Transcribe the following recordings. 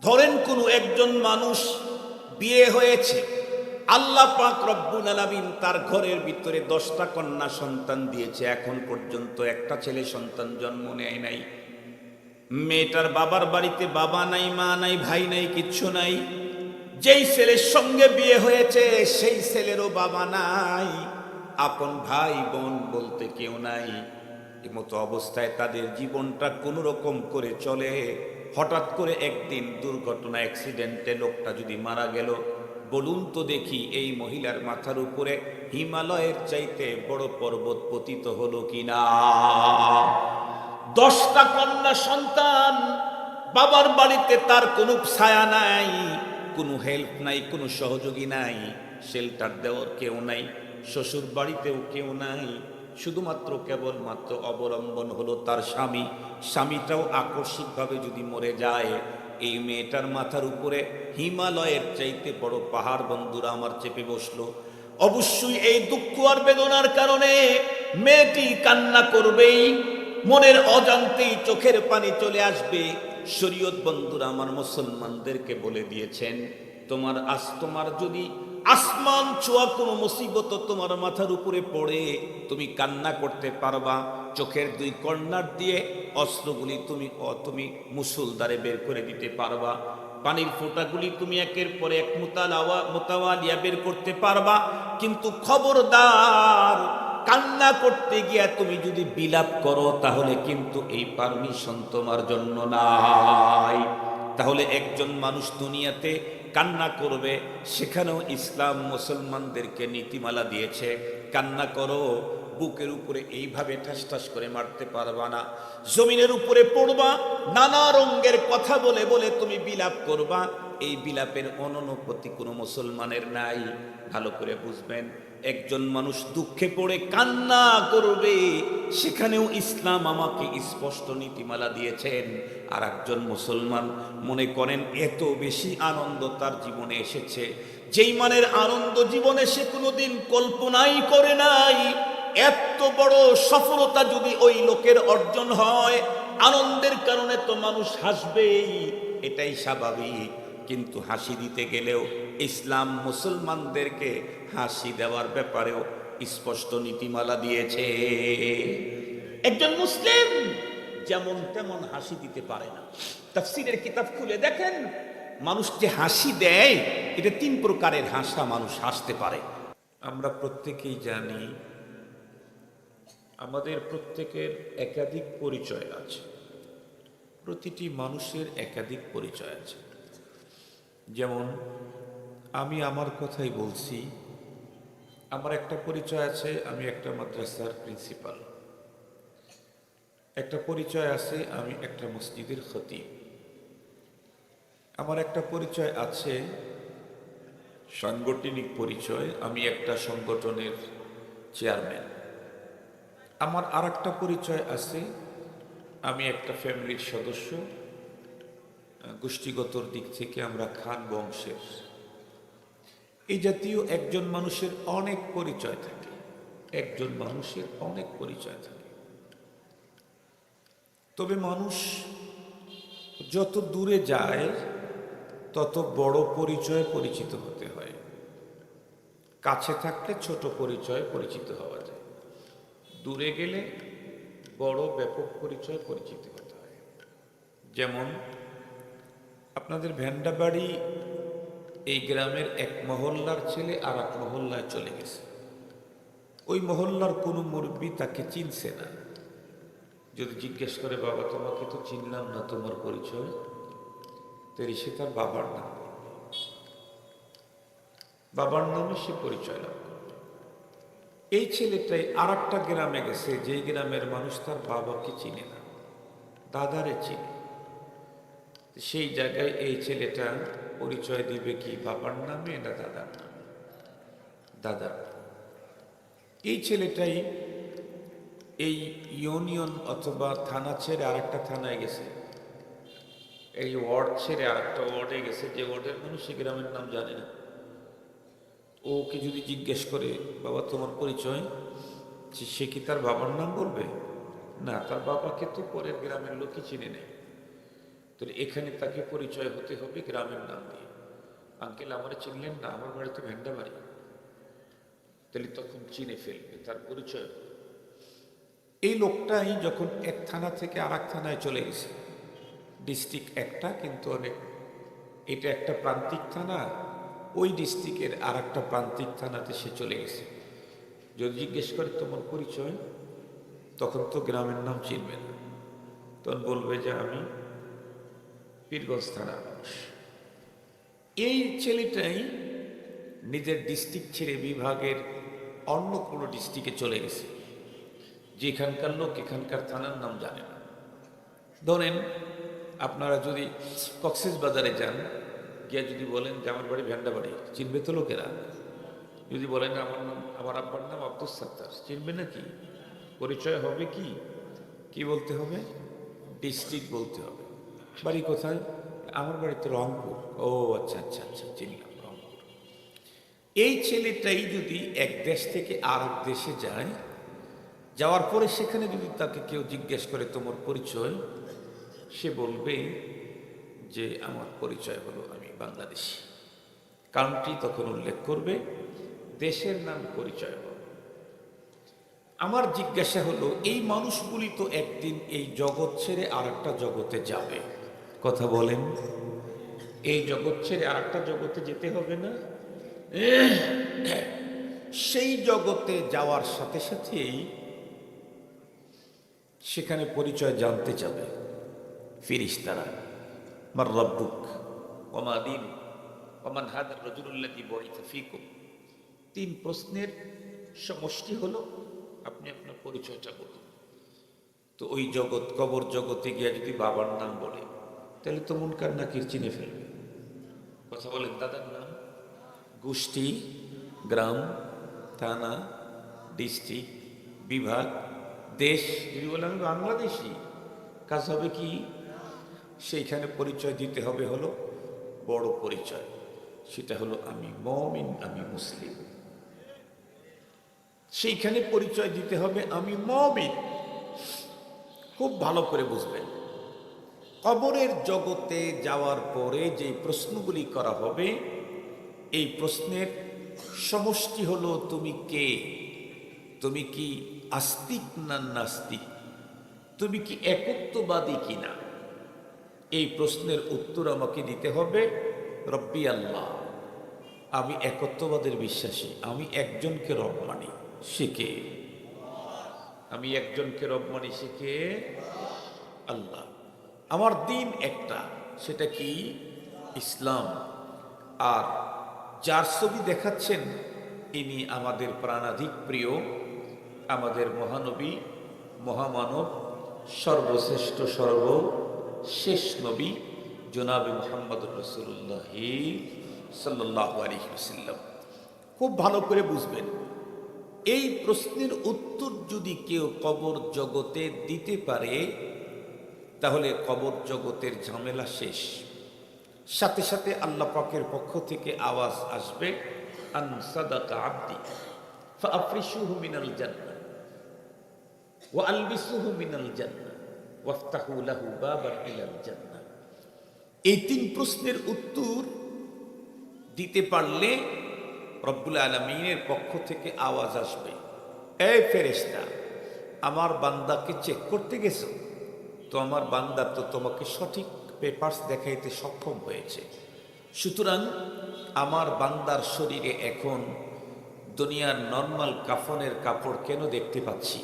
ধরেন কোনো একজন মানুষ বিয়ে হয়েছে, আল্লাহ পাক রব্বুল আলামিন তার ঘরের ভিতরে 10টা কন্যা সন্তান দিয়েছে, এখন পর্যন্ত একটা ছেলে সন্তান জন্ম নেয় নাই। মেয়েটার বাবার বাড়িতে বাবা নাই, মা নাই, ভাই নাই, কিচ্ছু নাই। যেই ছেলের সঙ্গে বিয়ে হয়েছে সেই ছেলেরও বাবা নাই, আপন ভাই বোন বলতে কেউ নাই। এমতো অবস্থায় তাদের জীবনটা কোনো রকম করে চলে। হঠাৎ করে একদিন দুর্ঘটনা, অ্যাক্সিডেন্টে লোকটা যদি মারা গেল, বলুন তো দেখি এই মহিলার মাথার উপরে হিমালয়ের চাইতে বড় পর্বত পতিত হলো কিনা? 10টা কন্যা সন্তান, বাবার বাড়িতে তার কোনো ছায়া নাই, কোনো হেল্প নাই, কোনো সহযোগী নাই, শেল্টার দেওয়ার কেউ নাই, শ্বশুর বাড়িতেও কেউ নাই। শুধুমাত্র কেবলমাত্র অবলম্বন হলো তার স্বামী। স্বামীটাও আকস্মিকভাবে যদি মরে যায়, এই মেয়েটার মাথার উপরে হিমালয়ের চাইতে বড় পাহাড় বন্ধুরা আমার চেপে বসলো। অবশ্যই এই দুঃখ আর বেদনার কারণে মেয়েটি কান্না করবেই, মনের অজান্তেই চোখের পানি চলে আসবে। শরীয়ত বন্ধুরা আমার মুসলমানদেরকে বলে দিয়েছেন, তোমার যদি আসমান ছোঁয়া কোনো মুসিবত তোমার মাথার উপরে পড়ে, তুমি কান্না করতে পারবা। চোখের 2 কর্নার দিয়ে অস্ত্রগুলি তুমি মুসুলদারে বের করে দিতে পারবা। পানির ফোঁটাগুলি তুমি একের পর এক মোতাওয়ালিয়া বের করতে পারবা। কিন্তু খবরদার, কান্না করতে গিয়া তুমি যদি বিলাপ করো, তাহলে কিন্তু এই পারমিশন তোমার জন্য নাই। তাহলে একজন মানুষ দুনিয়াতে কান্না করবে, সেখানেও ইসলাম মুসলমানদেরকে নীতিমালা দিয়েছে, কান্না করো, বুকের উপরে এইভাবে ঠাস ঠাস করে মারতে পারবা না, জমিনের উপরে পড়বা, নানা রঙের কথা বলে বলে তুমি বিলাপ করবা। এই বিলাপের অনুপতি কোনো মুসলমানের নাই। ভালো করে বুঝবেন, একজন মানুষ দুঃখে পড়ে কান্না করবে, সেখানেও ইসলাম আমাকে স্পষ্ট নীতিমালা দিয়েছেন। আর একজন মুসলমান মনে করেন এত বেশি আনন্দ তার জীবনে এসেছে, যেই মানের আনন্দ জীবনে সে কোনোদিন কল্পনাই করে নাই। এত বড় সফলতা যদি ওই লোকের অর্জন হয়, আনন্দের কারণে তো মানুষ হাসবেই, এটাই স্বাভাবিক। কিন্তু হাসি দিতে গেলেও ইসলাম মুসলমানদেরকে হাসি দেওয়ার ব্যাপারেও স্পষ্ট নীতিমালা দিয়েছে। একজন মুসলিম যেমন তেমন হাসি দিতে পারে না। তাফসীরের কিতাব খুলে দেখেন, মানুষ যে হাসি দেয়, এটা 3 প্রকারের হাসা মানুষ হাসতে পারে। আমরা প্রত্যেকেই জানি, আমাদের প্রত্যেকের একাধিক পরিচয় আছে। প্রতিটি মানুষের একাধিক পরিচয় আছে। যেমন আমি আমার কথাই বলছি, আমার একটা পরিচয় আছে, আমি একটা মাদ্রাসার প্রিন্সিপাল। একটা পরিচয় আছে, আমি একটা মসজিদের খতিব। আমার একটা পরিচয় আছে, সাংগঠনিক পরিচয়, আমি একটা সংগঠনের চেয়ারম্যান। আমার আর একটা পরিচয় আছে, আমি একটা ফ্যামিলির সদস্য, গোষ্ঠীগতর দিক থেকে আমরা খান বংশের। এই জাতীয় একজন মানুষের অনেক পরিচয় থাকে, একজন মানুষের অনেক পরিচয় থাকে। তবে মানুষ যত দূরে যায়, তত বড় পরিচয়ে পরিচিত হতে হয়। কাছে থাকলে ছোট পরিচয়ে পরিচিত হওয়া যায়, দূরে গেলে বড় ব্যাপক পরিচয়ে পরিচিত হতে হয়। যেমন আপনাদের ভেন্ডাবাড়ি, এই গ্রামের এক মহল্লার ছেলে আর এক মহল্লায় চলে গেছে। ওই মহল্লার কোনো মুরব্বী তাকে চিনছে না। যদি জিজ্ঞেস করে, বাবা তোমাকে তো চিনলাম না, তোমার পরিচয়? তেরি সে তার বাবার নাম, বাবার নামে সে পরিচয় লাভ করবে। এই ছেলেটাই আর একটা গ্রামে গেছে, যেই গ্রামের মানুষ তার বাবাকে চিনে না, দাদারে চিনে। সেই জায়গায় এই ছেলেটা পরিচয় দিবে কি, বাবার নামে না দাদার নামে? দাদার। এই ছেলেটাই এই ইউনিয়ন অথবা থানা ছেড়ে আরেকটা থানায় গেছে, এই ওয়ার্ড ছেড়ে আরেকটা ওয়ার্ডে গেছে, যে ওয়ার্ডের মানুষ সে গ্রামের নাম জানে না। ওকে যদি জিজ্ঞেস করে, বাবা তোমার পরিচয়, সে কি তার বাবার নাম বলবে? না, তার বাবাকে তো পরের গ্রামের লোকই চিনে নেয়। তাহলে এখানে তাকে পরিচয় হতে হবে গ্রামের নাম দিয়ে। আঙ্কেল আমার চিনলেন না, আমার বাড়ি তো ভেন্ডা বাড়ি। তাহলে তখন চিনে ফেলবে, তার পরিচয় হবে। এই লোকটাই যখন এক থানা থেকে আর এক থানায় চলে গেছে, ডিস্ট্রিক্ট একটা কিন্তু অনেক, এটা একটা প্রান্তিক থানা, ওই ডিস্ট্রিক্টের আর একটা প্রান্তিক থানাতে সে চলে গেছে। যদি জিজ্ঞেস করে তোমার পরিচয়, তখন তো গ্রামের নাম চিনবে না, তখন বলবে যে আমি পীরগঞ্জ থানার মানুষ। এই ছেলেটাই নিজের ডিস্ট্রিক্ট ছেড়ে বিভাগের অন্য কোনো ডিস্ট্রিক্টে চলে গেছে, যেখানকার লোক এখানকার থানার নাম জানে না। ধরেন আপনারা যদি কক্সবাজারে যান, গিয়ে যদি বলেন যে আমার বাড়ি ভেন্ডা বাড়ি, চিনবে তো লোকেরা? যদি বলেন আমার নাম, আমার আব্বার নাম আব্দুল সাত্তার, চিনবে না? কি পরিচয় হবে? কি কি বলতে হবে? ডিস্ট্রিক্ট বলতে হবে। বাড়ি কোথায়? আমার বাড়িতে রংপুর। ও আচ্ছা আচ্ছা আচ্ছা, চিনলাম, রংপুর। এই ছেলেটাই যদি এক দেশ থেকে আর এক দেশে যায়, যাওয়ার পরে সেখানে যদি তাকে কেউ জিজ্ঞেস করে তোমার পরিচয়, সে বলবে যে আমার পরিচয় হলো আমি বাংলাদেশি। কান্ট্রি তখন উল্লেখ করবে, দেশের নাম পরিচয় হবে। আমার জিজ্ঞাসা হলো, এই মানুষগুলি তো একদিন এই জগৎ ছেড়ে আর একটা জগতে যাবে, কথা বলেন? এই জগৎ ছেড়ে আর একটা জগতে যেতে হবে না? সেই জগতে যাওয়ার সাথে সাথেই সেখানে পরিচয় জানতে যাবে ফেরেশতারা। মার রব্বুক ওয়া মা দীনুক ওয়া মান হাদার রাজুলুল্লাযী বুইসা ফীকুম। তিন প্রশ্নের সমষ্টি হলো আপনি আপনার পরিচয়টা বলুন। তো ওই জগৎ, কবর জগতে গিয়ে যদি বাবার নাম বলে, তাহলে তো মুনকার নাকির চিনে ফেলবে। কথা বলেন? দাদার নাম, গোষ্ঠী, গ্রাম, থানা, ডিস্ট্রিক্ট, বিভাগ, দেশ। যদি বলে আমি বাংলাদেশি, কাজ হবে কি? সেইখানে পরিচয় দিতে হবে হলো বড় পরিচয়, সেটা হলো আমি মুমিন, আমি মুসলিম। সেইখানে পরিচয় দিতে হবে আমি মুমিন। খুব ভালো করে বুঝবেন, কবরের জগতে যাওয়ার পরে যে প্রশ্নগুলি করা হবে, এই প্রশ্নের সমষ্টি হলো তুমি কে? তুমি কি আস্তিক না নাস্তিক? তুমি কি একত্ববাদী কিনা? এই প্রশ্নের উত্তর আমাকে দিতে হবে রব্বি আল্লাহ, আমি একত্ববাদের বিশ্বাসী, আমি একজনকে রব মানি। সে কে? আমি একজনকে রব মানি, সে কে? আল্লাহ। আমার দিন একটা, সেটা কি? ইসলাম। আর যার ছবি দেখাচ্ছেন, ইনি আমাদের প্রাণাধিক প্রিয়, আমাদের মহানবী, মহামানব, সর্বশ্রেষ্ঠ সর্বশেষ নবী জনাবে মুহাম্মদুর রাসূলুল্লাহ সাল্লাল্লাহু আলাইহি ওয়াসাল্লাম। খুব ভালো করে বুঝবেন, এই প্রশ্নের উত্তর যদি কেউ কবর জগতে দিতে পারে, তাহলে কবর জগতের ঝামেলা শেষ। সাথে সাথে আল্লাহ পাকের পক্ষ থেকে আওয়াজ আসবে, আন সাদাকা আবদি ফাআফরিশুহু মিনাল জান্নাহ ওয়া আলবিসুহু মিনাল জান্নাহ ওয়াফতাহু লাহু বাবান ইলাল জান্নাহ। এই তিন প্রশ্নের উত্তর দিতে পারলে রব্বুল আলামিনের পক্ষ থেকে আওয়াজ আসবে, এই ফেরেশতা, আমার বান্দাকে চেক করতে গেছো তো আমার বান্দা তো তোমাকে সঠিক পেপারস দেখাইতে সক্ষম হয়েছে, সুতরাং আমার বান্দার শরীরে এখন দুনিয়ার নর্মাল কাফনের কাপড় কেন দেখতে পাচ্ছি,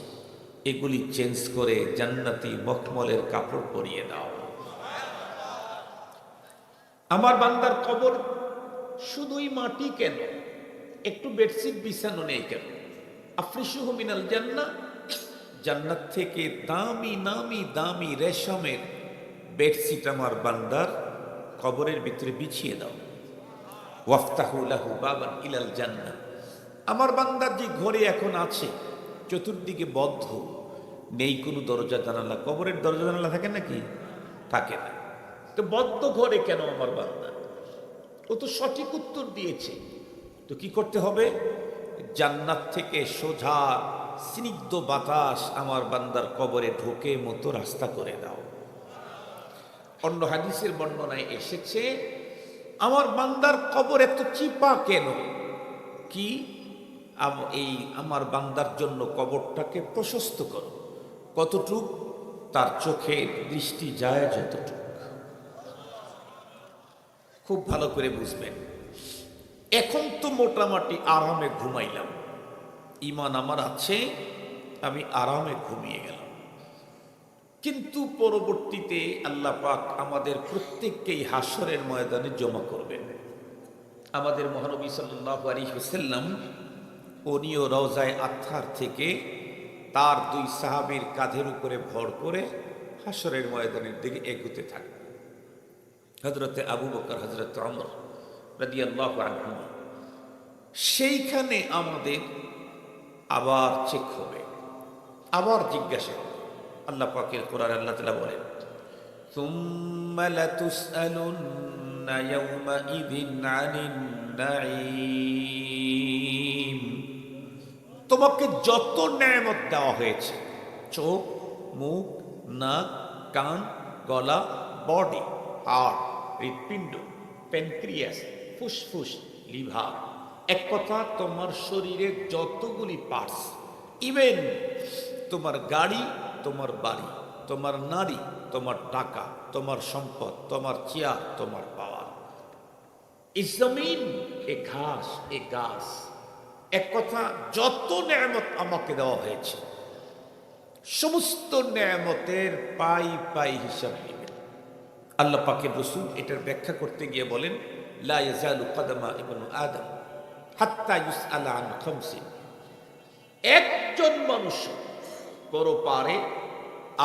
এগুলি চেঞ্জ করে জান্নাতি মখমলের কাপড় পরিয়ে দাও। আমার বান্দার কবর শুধুই মাটি কেন, একটু বেডশিট বিছানো নেই কেন? আফরিশুহু মিনাল জান্নাহ, জান্নাত থেকে দামি নামি দামি রেশমের বেডশিট আমার বান্দার কবরের ভিতরে বিছিয়ে দাও। ওয়াফতাহু লাহু বাবান ইলাল জান্নাহ, আমার বান্দার যে ঘরে এখন আছে চতুর্দিকে বদ্ধ, নেই কোনো দরজা জানালা। কবরের দরজা জানালা থাকে নাকি? থাকে না। তো বদ্ধ ঘরে কেন আমার বান্দা? ও তো সঠিক উত্তর দিয়েছে। তো কি করতে হবে? জান্নাত থেকে সোজা স্নিগ্ধ বাতাস আমার বান্দার কবরে ঢোকে মতো রাস্তা করে দাও। অন্য হাদিসের বর্ণনায় এসেছে, আমার বান্দার কবর এত চিপা কেন? কি এই আমার বান্দার জন্য কবরটাকে প্রশস্ত করো। কতটুক? তার চোখের দৃষ্টি যায় যতটুক। খুব ভালো করে বুঝবেন। এখন তো মোটামুটি আরামে ঘুমাইলাম, ঈমান আমার আছে, আমি আরামে ঘুমিয়ে গেলাম। কিন্তু পরবর্তীতে আল্লাহ পাক আমাদের প্রত্যেককেই হাসরের ময়দানে জমা করবেন। আমাদের মহানবী সাল্লাল্লাহু আলাইহি ওয়াসাল্লাম উনিও রওজায়ে আতহার থেকে তার দুই সাহাবীর কাঁধের উপরে ভর করে হাসরের ময়দানের দিকে এগুতে থাকবে। হযরতে আবু বকর, হযরতে ওমর রাদিয়াল্লাহু আনহুম। সেইখানে আমাদের আবার চেক হবে, আবার জিজ্ঞাসা হবে। আল্লাহ পাকের কোরআনে আল্লাহ তাআলা বলেন, সুম্মা লাতুসআলুন্না ইয়াওমাইযিন আনিন নাঈম। তোমাকে যত নেয়ামত দেওয়া হয়েছে, চোখ, মুখ, নাক, কান, গলা, বডি, হার্ট, হৃৎপিণ্ড, প্যানক্রিয়াস, ফুসফুস, লিভার, এক কথা তোমার শরীরের যতগুলি পার্টস, ইভেন তোমার গাড়ি, তোমার বাড়ি, তোমার নারী, তোমার টাকা, তোমার সম্পদ, তোমার চেয়ার, তোমার পাওয়ার, এই জমিন, এ ঘাস, এ গাছ, এক কথা যত নেয়ামত আমাকে দেওয়া হয়েছে, সমস্ত নেয়ামতের পাই পাই হিসাব নেবেন। আল্লাহ পাকের রাসূল এটার ব্যাখ্যা করতে গিয়ে বলেন, লা ইয়াজালু কদমা ইবনু আদম হাত্তা ইউসআলা আন খামসিন। একজন মানুষ পরপারে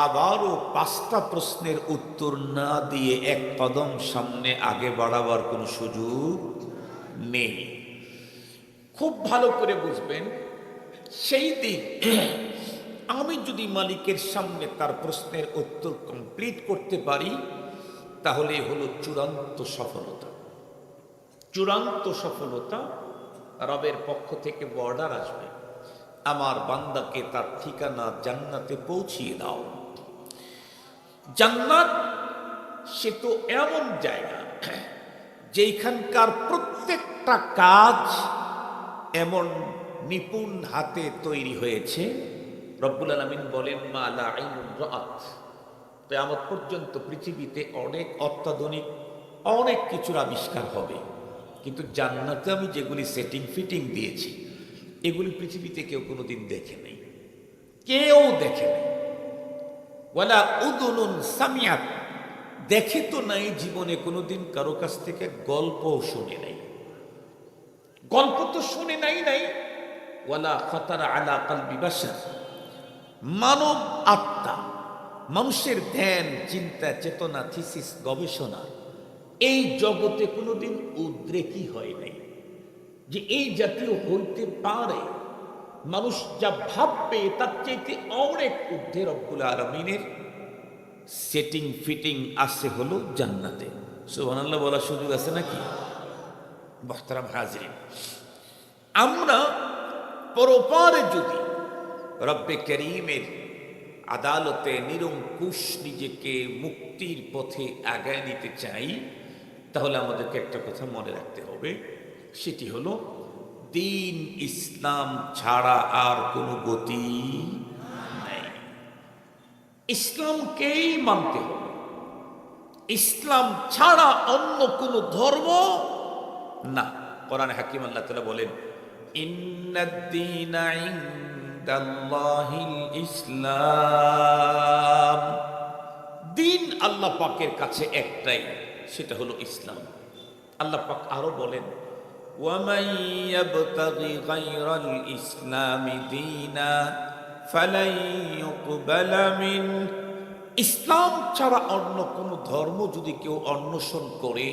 আবারও 5টা প্রশ্নের উত্তর না দিয়ে এক কদম সামনে আগে বাড়াবার কোনো সুযোগ নেই। খুব ভালো করে বুঝবেন, সেই দিন আমি যদি মালিকের সামনে তার প্রশ্নের উত্তর কমপ্লিট করতে পারি, তাহলে হলো চূড়ান্ত সফলতা। চূড়ান্ত সফলতা, রবের পক্ষ থেকে বর্ডার আসবে, আমার বান্দাকে তার ঠিকানা জান্নাতে পৌঁছিয়ে দাও। জান্নাত সে তো এমন জায়গা যেখানকার প্রত্যেকটা কাজ এমন নিপুণ হাতে তৈরি হয়েছে। রব্বুল আলামিন বলেন, মা লা আইনুন রাআত। কিয়ামত পর্যন্ত পৃথিবীতে অনেক অত্যাধুনিক অনেক কিছুর আবিষ্কার হবে, কিন্তু জান্নাতে আমি যেগুলি সেটিং ফিটিং দিয়েছি, এগুলি পৃথিবীতে কেউ কোনোদিন দেখে নেই, কেউ দেখে নেই। ওয়ালা উযুনুন সামিআত, দেখে তো নাই জীবনে কোনোদিন কারো কাছ থেকে গল্পও শুনে নাই, গল্প তো শুনে নাই। ওয়ালা খাতারা আলা কলবি বাশার, মানব আত্মা, মানুষের ধ্যান, চিন্তা, চেতনা, থিসিস, গবেষণা এই জগতে কোনোদিন উদ্রেকই হয় নাই যে এই জাতীয় হইতে পারে। মানুষ যা ভাববে তার চাইতে অনেক ঊর্ধ্বে রব্বুল আলামিনের সেটিং ফিটিং আছে হলো জান্নাতে। সুবহানাল্লাহ বলার সুযোগ আছে নাকি? মুহতারাম হাজিরিন, আমরা পরপারে যদি রব্বে করিমের আদালতে নিরঙ্কুশ নিজেকে মুক্তির পথে আগায় নিতে চাই, তাহলে আমাদেরকে একটা কথা মনে রাখতে হবে, সেটি হলো দিন ইসলাম ছাড়া আর কোনো গতি নেই। ইসলামকেই মানতে হবে, ইসলাম ছাড়া অন্য কোনো ধর্ম না। কোরআনে হাকিম আল্লাহ তাআলা বলেন, ইন্নাদ-দীনা ইনদাল্লাহিল ইসলাম। দিন আল্লাহ পাকের কাছে একটাই, সেটা হলো ইসলাম। আল্লাহ পাক আরো বলেন, ওয়ামান ইয়াবতাগি গায়রাল ইসলামি দীনা ফালান ইউকবালা মিন। ইসলাম ছাড়া অন্য কোনো ধর্ম যদি কেউ অন্বেষণ করে,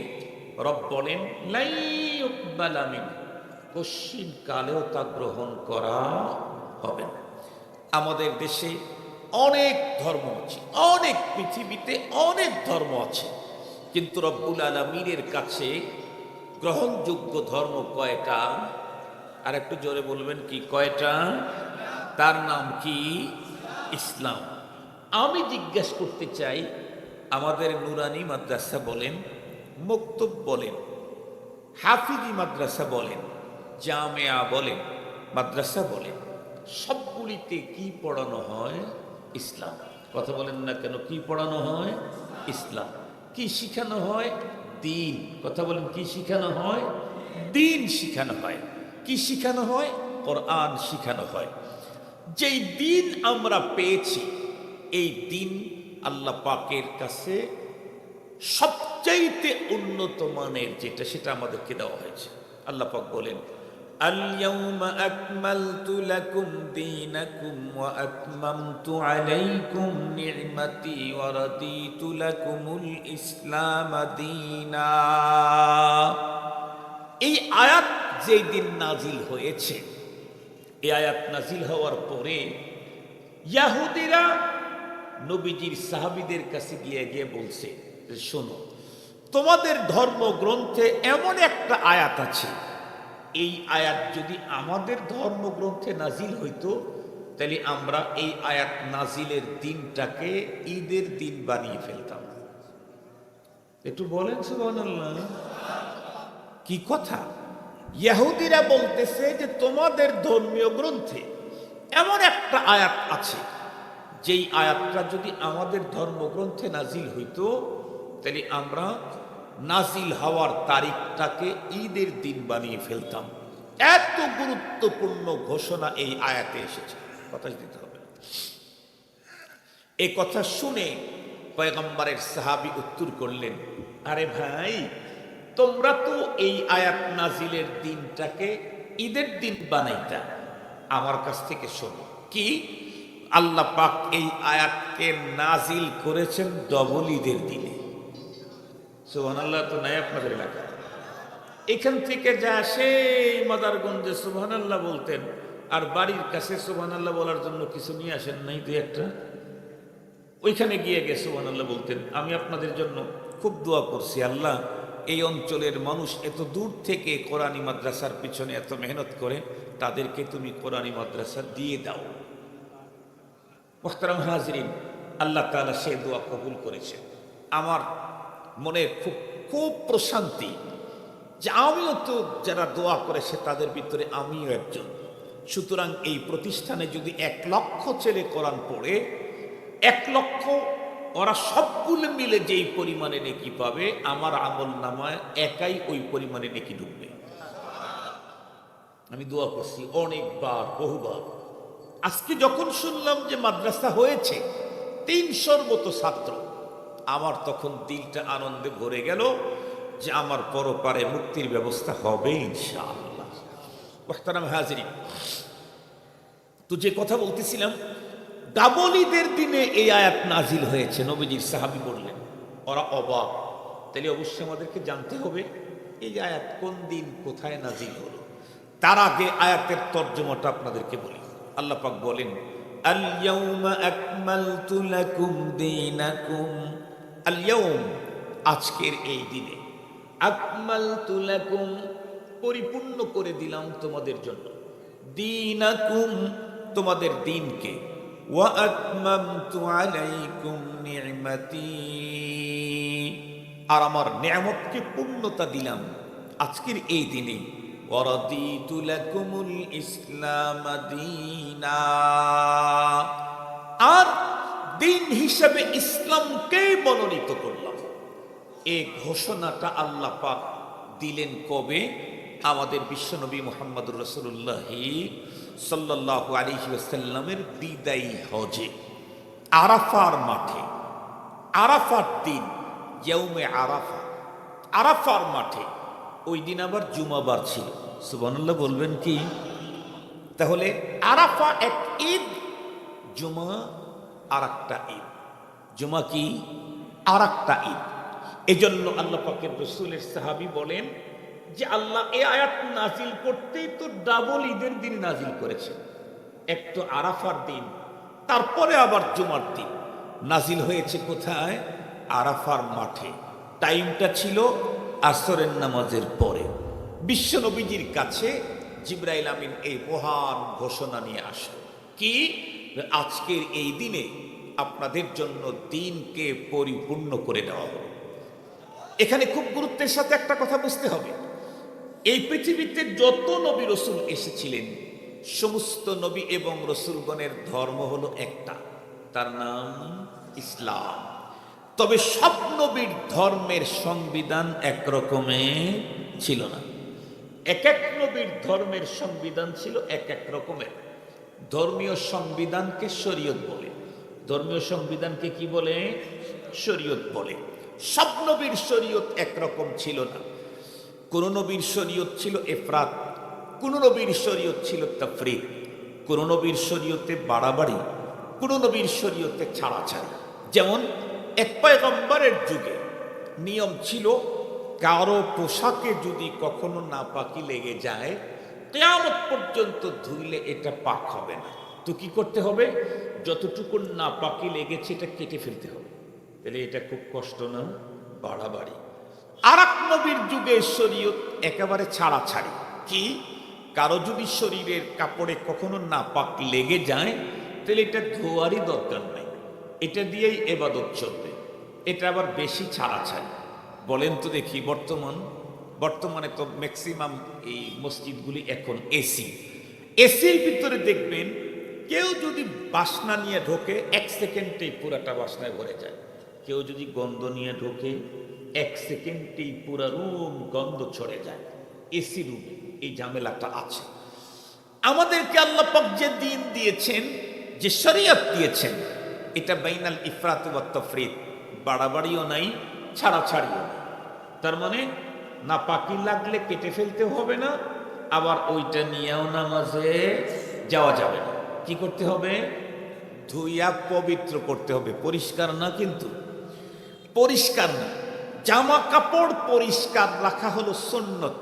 রব বলেন লাই ইউকবালা মিন, কশিন কালেও তা গ্রহণ করা হবে না। আমাদের দেশে অনেক ধর্ম আছে, অনেক, পৃথিবীতে অনেক ধর্ম আছে, কিন্তু রব্বুল আলামিনের কাছে গ্রহণযোগ্য ধর্ম কয়টা? আর একটু জোরে বলবেন, কি কয়টা? তার নাম কি? ইসলাম। আমি জিজ্ঞেস করতে চাই, আমাদের নুরানি মাদ্রাসা বলেন, মক্তব বলেন, হাফিজি মাদ্রাসা বলেন, জামিয়া বলেন, মাদ্রাসা বলেন, সবগুলিতে কি পড়ানো হয়? ইসলাম। কথা বলেন না কেন? কি পড়ানো হয়? ইসলাম। কি শিখানো হয়? দিন। কথা বলেন, কি শিখানো হয়? দিন শিখানো হয়। কি শিখানো হয়? কোরআন শিখানো হয়। যেই দিন আমরা পেয়েছি, এই দিন আল্লাহ পাকের কাছে সবচাইতে উন্নত মানের যেটা, সেটা আমাদেরকে দেওয়া হয়েছে। আল্লাহ পাক বলেন, আল-ইয়াউমা আকমালতু লাকুম দীনাকুম ওয়া আতমামতু আলাইকুম নি'মাতি ওয়া রাদিতু লাকুমুল ইসলাম দীনা। এই আয়াত যেই দিন নাজিল হয়েছে, এই আয়াত নাজিল হওয়ার পরে ইহুদিরা নবীজির সাহাবীদের কাছে গিয়ে বলছে, শোনো, তোমাদের ধর্মগ্রন্থে এমন একটা আয়াত আছে, এই আয়াত যদি আমাদের ধর্মগ্রন্থে নাজিল হইতো, তাহলে আমরা এই আয়াত নাজিলের দিনটাকে ঈদের দিন বানিয়ে ফেলতাম। একটু বলেন সুবহানাল্লাহ। কি কথা! ইহুদিরা বলতেছে যে তোমাদের ধর্মীয় গ্রন্থে এমন একটা আয়াত আছে, যেই আয়াতটা যদি আমাদের ধর্মগ্রন্থে নাজিল হইতো, তাহলে আমরা নাজিল হওয়ার তারিখটাকে ঈদের দিন বানিয়ে ফেলতাম। এত গুরুত্বপূর্ণ ঘোষণা এই আয়াতে এসেছে, কথা দিতে হবে। এই কথা শুনে পয়গম্বরের সাহাবী উত্তর করলেন, আরে ভাই, তোমরা তো এই আয়াত নাজিলের দিনটাকে ঈদের দিন বানাইতা, আমার কাছ থেকে শোনো। কি? আল্লাহ পাক এই আয়াতকে নাজিল করেছেন ডবল ঈদের দিনে। সুবহানাল্লাহ তো নাই আপনাদের এলাকায়? এখান থেকে যা সেই মাদারগঞ্জে সুবহানাল্লাহ বলতেন, আর বাড়ির কাছে সুবহানাল্লাহ বলার জন্য কিছু নিয়ে আসেন নাই, দুই একটা, ওইখানে গিয়ে সুবহানাল্লাহ বলতেন। আমি আপনাদের জন্য খুব দোয়া করছি, আল্লাহ এই অঞ্চলের মানুষ এত দূর থেকে কোরআনী মাদ্রাসার পিছনে এত মেহনত করে, তাদেরকে তুমি কোরআনী মাদ্রাসা দিয়ে দাও। মুহতারাম হাজরিন, আল্লাহ তাআলা সেই দোয়া কবুল করেছেন। আমার মনে খুব খুব প্রশান্তি যে আমিও তো যারা দোয়া করেছে তাদের ভিতরে আমিও একজন। সুতরাং এই প্রতিষ্ঠানে যদি 1 লক্ষ ছেলে কোরআন পড়ে, 1 লক্ষ, ওরা সবগুলো মিলে যেই পরিমাণে নেকি পাবে, আমার আমল নামায় একাই ওই পরিমাণে নেকি ঢুকবে। আমি দোয়া করছি অনেকবার, বহুবার। আজকে যখন শুনলাম যে মাদ্রাসা হয়েছে 300-র মতো ছাত্র, আমার তখন দিলটা আনন্দে ভরে গেল যে আমার পরপারে মুক্তির ব্যবস্থা হবে ইনশাআল্লাহ। মুহতারাম হাজিরিন, তো যে কথা বলতেছিলাম, ডাবল ঈদের দিনে এই আয়াত নাজিল হয়েছে। নবীজির সাহাবী বললেন, ওরা অবাক। তাহলে অবশ্যই আমাদেরকে জানতে হবে এই আয়াত কোন দিন কোথায় নাজিল হলো। তার আগে আয়াতের তর্জমাটা আপনাদেরকে বলি। আল্লাহ পাক বলেন, আল ইয়াউমা আকমালতু লাকুম দীনাকুম। আল ইয়াউম, আজকের এই দিনে, আকমালতু লাকুম, পরিপূর্ণ করে দিলাম তোমাদের জন্য, দীনাকুম, তোমাদের দিনকে, ওয়া আতমামতু আলাইকুম নি'মাতি, আর আমার নিয়ামতকে পূর্ণতা দিলাম আজকের এই দিনে, ওয়া রাদিতু লাকুমুল ইসলাম দীনা, আর দিন হিসাবে ইসলামকেই মনোনীত করলাম। এই ঘোষণাটা আল্লাহ পাক দিলেন কবে? আমাদের বিশ্বনবী মুহাম্মদুর রাসূলুল্লাহ সাল্লাল্লাহু আলাইহি ওয়াসাল্লামের বিদায়ী হজে, আরাফার মাঠে, আরাফার দিন, ইয়াউমে আরাফা, আরাফার মাঠে। ওই দিন আবার জুমাবার ছিল। সুবহানাল্লাহ বলবেন কি? তাহলে আরাফা এক ঈদ, জুমা আর একটা ঈদ। জুমা কি? আর একটা ঈদ। এজন্য আল্লাহ পাকের রাসূলের সাহাবী বলেন যে আল্লাহ এই আয়াত নাজিল করতেই তো ডাবল ঈদের দিন নাজিল করেছে। এক তো আরাফার দিন, তারপরে আবার জুমার দিন। নাজিল হয়েছে কোথায়? আরাফার মাঠে। টাইমটা ছিল আসরের নামাজের পরে। বিশ্বনবীজির কাছে জিবরাইল আমিন এই মহান ঘোষণা নিয়ে আসলো। কি? আজকের এই দিনে আপনাদের জন্য দ্বীনকে পরিপূর্ণ করে দেওয়া হলো। এখানে খুব গুরুত্বের সাথে একটা কথা বুঝতে হবে, এই পৃথিবীতে যত নবী রসুল এসেছিলেন সমস্ত নবী এবং রসুলগণের ধর্ম হলো একটা, তার নাম ইসলাম। তবে সব নবীর ধর্মের সংবিধান একরকমের ছিল না। এক এক নবীর ধর্মের সংবিধান ছিল এক এক রকমের। ধর্মীয় সংবিধানকে শরীয়ত বলে। ধর্মীয় সংবিধানকে কি বলে? শরীয়ত বলে। সব নবীর শরীয়ত একরকম ছিল না। কোন নবীর শরীয়ত ছিল ইফরাত, কোন নবীর শরীয়ত ছিল তাফরীদ, কোন নবীর শরীয়তে বাড়াবাড়ি, কোন নবীর শরীয়তে ছাড়াছাড়ি। যেমন এক পয়গম্বরের যুগে নিয়ম ছিল, কারো পোশাকে যদি কখনো নাপাকি লেগে যায় কিয়ামত পর্যন্ত ধুইলে এটা পাক হবে না। তো কি করতে হবে? যতটুকু নাপাকি লেগেছে এটা কেটে ফেলতে হবে। তাহলে এটা খুব কষ্ট না? বাড়াবাড়ি। আর এক নবীর যুগে শরীয়ত একেবারে ছাড়াছাড়ি। কি? কারো যদি শরীরের কাপড়ে কখনো নাপাক লেগে যায় তাহলে এটা ধোয়ারই দরকার নাই, এটা দিয়েই ইবাদত চলবে। এটা আবার বেশি ছাড়াছাড়ি। বলেন তো দেখি, বর্তমানে তো ম্যাক্সিমাম এই মসজিদগুলি এখন এসি। এসির ভিতরে দেখবেন কেউ যদি বাসনা নিয়ে ঢোকে 1 সেকেন্ডেই পুরাটা বাসনায় ভরে যায়। কেউ যদি গন্ধ নিয়ে ঢোকে 1 সেকেন্ডেই পুরা রুম গন্ধ ছড়ে যায়। এসি রুমে এই ঝামেলাটা আছে। আমাদেরকে আল্লাহ পাক যে দ্বীন দিয়েছেন, যে শরীয়ত দিয়েছেন, এটা বাইনাল ইফরাত ওয়া তাফরীদ, বাড়াবাড়িও নাই, ছাড়াছাড়িও নাই। তার মানে নাপাকি লাগলে কেটে ফেলতে হবে না, আবার ওইটা নিয়েও নামাজে যাওয়া যাবে না। কি করতে হবে? ধুইয়া পবিত্র করতে হবে। পরিষ্কার না, কিন্তু পরিষ্কার না। জামা কাপড় পরিষ্কার রাখা হলো সুন্নত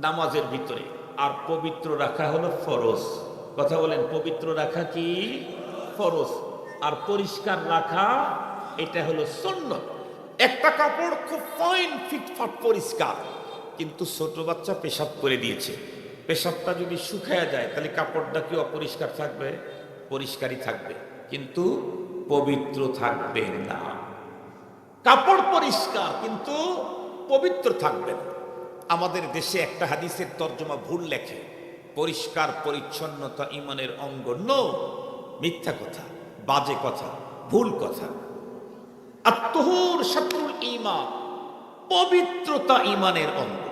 নামাজের ভিতরে, আর পবিত্র রাখা হলো ফরজ। কথা বলেন, পবিত্র রাখা কি ফরজ, আর পরিষ্কার রাখা এটা হলো সুন্নত। একটা কাপড় খুব ফাইন ফিটফাট পরিষ্কার, কিন্তু ছোট বাচ্চা পেশাব করে দিয়েছে, পেশাবটা যদি শুকায়া যায় তাহলে কাপড়টা কি অপরিষ্কার থাকবে? পরিষ্কারই থাকবে, কিন্তু পবিত্র থাকবে না। কাপড় পরিষ্কার কিন্তু পবিত্র থাকবে না। আমাদের দেশে একটা হাদিসের তর্জমা ভুল লেখে, পরিষ্কার পরিচ্ছন্নতা ইমানের অঙ্গ। নো, মিথ্যা কথা, বাজে কথা, ভুল কথা। আত-তুহুর শাতরুল ঈমান, পবিত্রতা ইমানের অঙ্গ।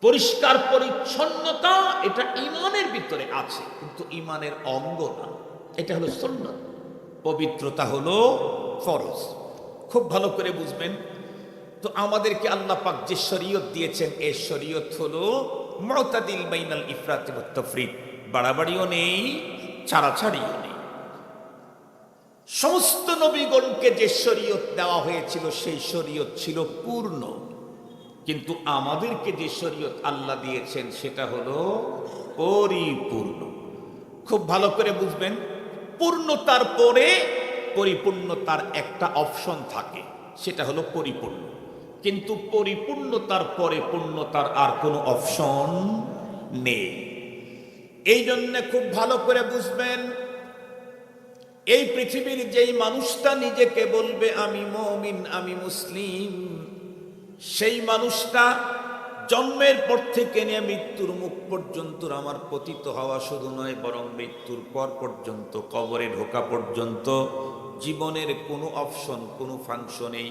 পরিষ্কার পরিচ্ছন্নতা এটা ইমানের ভিতরে আছে, কিন্তু ইমানের অঙ্গ না। এটা হলো সুন্নাত, পবিত্রতা হলো ফরজ। খুব ভালো করে বুঝবেন। তো আমাদেরকে আল্লাহ পাক যে শরীয়ত দিয়েছেন, এই শরীয়ত হলো মুতাদিল বাইনাল ইফরাত ওয়াত তাফরীদ, বাড়াবাড়িও নেই, ছাড়াছাড়িও নেই। সমস্ত নবীগণকে যে শরীয়ত দেওয়া হয়েছিল সেই শরীয়ত ছিল পূর্ণ, কিন্তু আমাদেরকে যে শরীয়ত আল্লাহ দিয়েছেন সেটা হলো পরিপূর্ণ। খুব ভালো করে বুঝবেন, পূর্ণতার পরে পরিপূর্ণতার একটা অপশন থাকে, সেটা হলো পরিপূর্ণ। কিন্তু পরিপূর্ণতার পরে পূর্ণতার আর কোনো অপশন নেই। এই জন্য খুব ভালো করে বুঝবেন, এই পৃথিবীর যেই মানুষটা নিজেকে বলবে আমি মুমিন, আমি মুসলিম, সেই মানুষটা জন্মের পর থেকে নিয়ে মৃত্যুর মুখ পর্যন্ত আমার পতিত হওয়া শুধু নয়, বরং মৃত্যুর পর পর্যন্ত, কবরে ঢোকা পর্যন্ত জীবনের কোনো অপশন, কোনো ফাংশনেই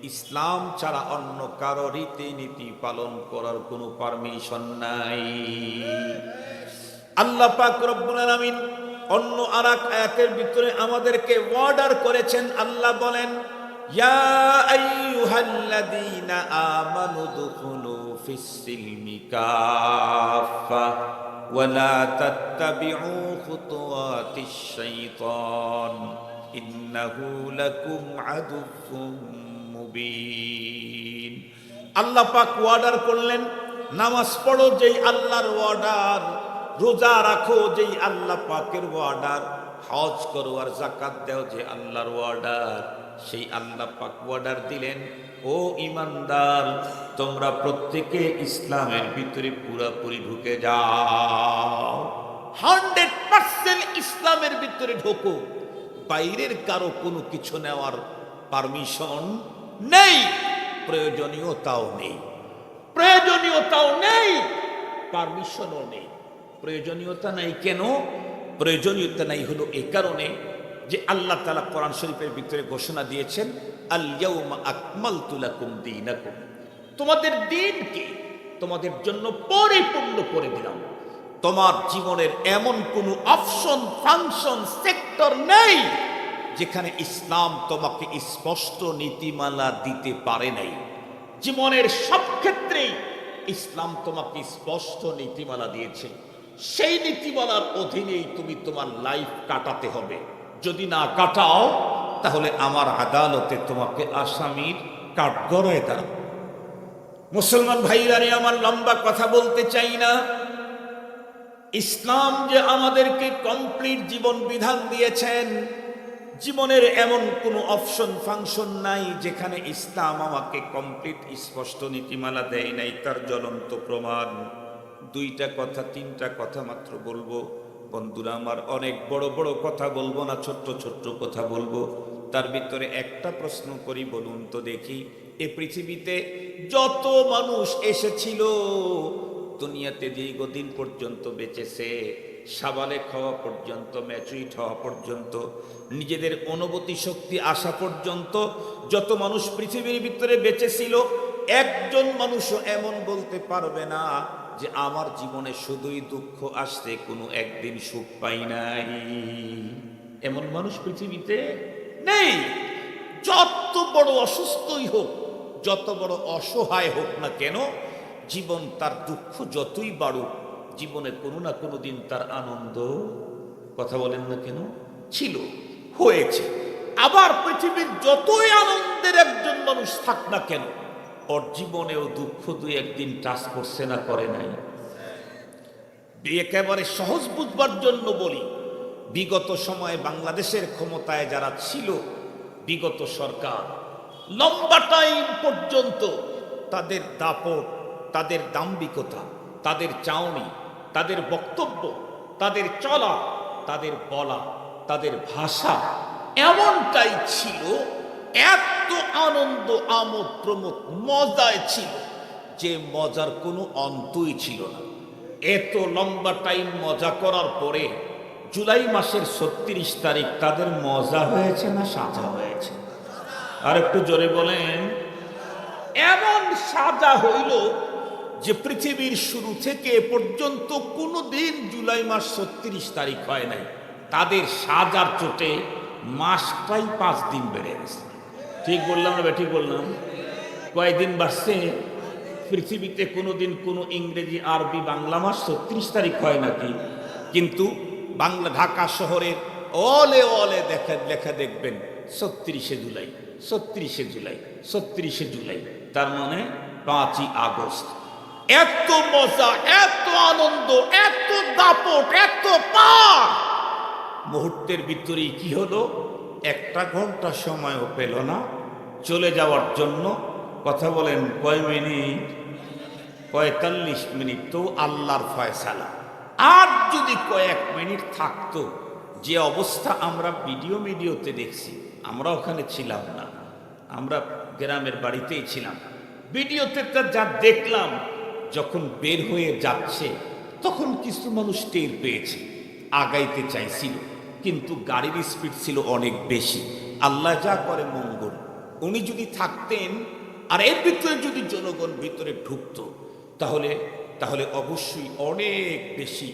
ইসলাম ছাড়া অন্য কারো রীতিনীতি পালন করার কোনো পারমিশন নাই। আল্লাহ পাক রব্বুল আলামিন অন্য আরেক আয়াতের ভিতরে আমাদেরকে অর্ডার করেছেন। আল্লাহ বলেন, ইয়া আইয়ুহাল্লাযীনা আমানু দুখুলু ফিস-সিলমি কাফা ওয়া লা তাত্তাবিউ খুতুওয়াতিশ শাইতান ইন্নাহু লাকুম আদুউম মুবিন। আল্লাহ পাক অর্ডার করলেন, নামাজ পড়ো যেই আল্লাহর অর্ডার, রোজা রাখো যেই আল্লাহ পাকের অর্ডার, হজ করো আর যাকাত দাও যে আল্লাহর অর্ডার, সেই আল্লাহ পাক অর্ডার দিলেন, ও ইমানদার তোমরা প্রত্যেকে ইসলামের ভিতরে পুরোপুরি ঢুকে যাও, 100% ইসলামের ভিতরে ঢোকো। বাইরের কারো কোনো কিছু নেওয়ার পারমিশন নেই, প্রয়োজনীয়তাও নেই, প্রয়োজনীয়তাও নেই, পারমিশনও নেই। প্রয়োজনীয়তা নাই কেন? প্রয়োজনীয়তা নাই হলো এই কারণে যে আল্লাহ তাআলা কোরআন শরীফের ভিতরে ঘোষণা দিয়েছেন, আল ইয়াউমা আকমালতু লাকুম দীনাকুম, তোমাদের দ্বীনকে তোমাদের জন্য পরিপূর্ণ করে দিলাম। তোমার জীবনের এমন কোনো অপশন, ফাংশন, সেক্টর নেই যেখানে ইসলাম তোমাকে স্পষ্ট নীতিমালা দিতে পারে নাই। জীবনের সব ক্ষেত্রেই ইসলাম তোমাকে স্পষ্ট নীতিমালা দিয়েছে। সেই নীতিমালার অধীনেই তুমি তোমার লাইফ কাটাতে হবে। যদি না কাটাও তাহলে আমার আদালতে তোমাকে আসামির কাঠগড়ায় দাঁড়াবে। মুসলমান ভাইরা রে, আমার লম্বা কথা বলতে চাই না। ইসলাম যে আমাদেরকে কমপ্লিট জীবন বিধান দিয়েছেন, জীবনের এমন কোনো অপশন ফাংশন নাই যেখানে ইসলাম আমাকে কমপ্লিট স্পষ্ট নীতিমালা দেয় নাই। তার জ্বলন্ত প্রমাণ দুইটা কথা, তিনটা কথা মাত্র বলবো। বন্ধুরা আমার, অনেক বড় বড় কথা বলবো না, ছোট্ট ছোট্ট কথা বলবো। তার ভিতরে একটা প্রশ্ন করি, বলুন তো দেখি, এ পৃথিবীতে যত মানুষ এসেছিল, দুনিয়াতে দীর্ঘদিন পর্যন্ত বেঁচেছে, সাবালে খাওয়া পর্যন্ত, ম্যাচুইট হওয়া পর্যন্ত, নিজেদের অনুভূতি শক্তি আসা পর্যন্ত যত মানুষ পৃথিবীর ভিতরে বেঁচেছিল, একজন মানুষও এমন বলতে পারবে না যে আমার জীবনে শুধুই দুঃখ আসছে, কোনো একদিন সুখ পাই নাই। এমন মানুষ পৃথিবীতে নেই। যত বড় অসুস্থই হোক, যত বড় অসহায় হোক না কেন, জীবন তার দুঃখ যতই বাড়ুক, জীবনে কোনো না কোনো দিন তার আনন্দ, কথা বলেন না কেন, ছিল, হয়েছে। আবার পৃথিবীর যতই আনন্দের একজন মানুষ থাক না কেন, ওর জীবনেও দুঃখ দুই একদিন টাচ করছে না, করে নাই। একেবারে সহজ বুঝবার জন্য বলি, বিগত সময়ে বাংলাদেশের ক্ষমতায় যারা ছিল, বিগত সরকার লম্বা টাইম পর্যন্ত তাদের দাপট, তাদের দাম্ভিকতা, তাদের চাউনি, তাদের বক্তব্য, তাদের চলা, তাদের বলা, তাদের ভাষা এমনটাই ছিল, এত আনন্দ, আমোদ প্রমোদ, মজায় ছিল যে মজার কোনো অন্তই ছিল না। এত লম্বা টাইম মজা করার পরে জুলাই মাসের ৩৬ তারিখ তাদের মজা হয়েছে না সাজা হয়েছে? আর একটু জোরে বলেন। এমন সাজা হইল যে পৃথিবীর শুরু থেকে এ পর্যন্ত কোনো দিন জুলাই মাস ৩৬ তারিখ হয় নাই। তাদের সাজার চোটে মাসটাই 5 দিন বেড়ে গেছে। ঠিক বললাম না? ঠিক বললাম? কয়েকদিন বাড়ছে? পৃথিবীতে কোনোদিন কোনো ইংরেজি, আরবি, বাংলা মাস ৩৬ তারিখ হয় নাকি? কিন্তু বাংলা, ঢাকা শহরের অলে অলে লেখা দেখবেন ৩৬শে জুলাই, ৩৬শে জুলাই, ৩৬শে জুলাই, তার মানে 5ই আগস্ট। এত মজা, এত আনন্দ, এত দাপট, এত পার, মুহূর্তের ভিতরেই কি হলো, 1 ঘন্টা সময়ও পেল না চলে যাওয়ার জন্য। কথা বলেন, কয় মিনিট? 45 মিনিট। তো আল্লাহর ফয়সালা। আর যদি কয়েক মিনিট থাকতো, যে অবস্থা আমরা ভিডিওতে দেখছি, আমরা ওখানে ছিলাম না, আমরা গ্রামের বাড়িতেই ছিলাম। ভিডিওতে যা দেখলাম, যখন বের হয়ে যাচ্ছে তখন কিছু মানুষ টের পেয়েছে, আগাইতে চাইছিল, কিন্তু গাড়ির স্পিড ছিল অনেক বেশি। আল্লাহ যা করে মঙ্গল। উনি যদি থাকতেন আর এর ভিতরে যদি জনগণ ভিতরে ঢুকতো, তাহলে অবশ্যই অনেক বেশি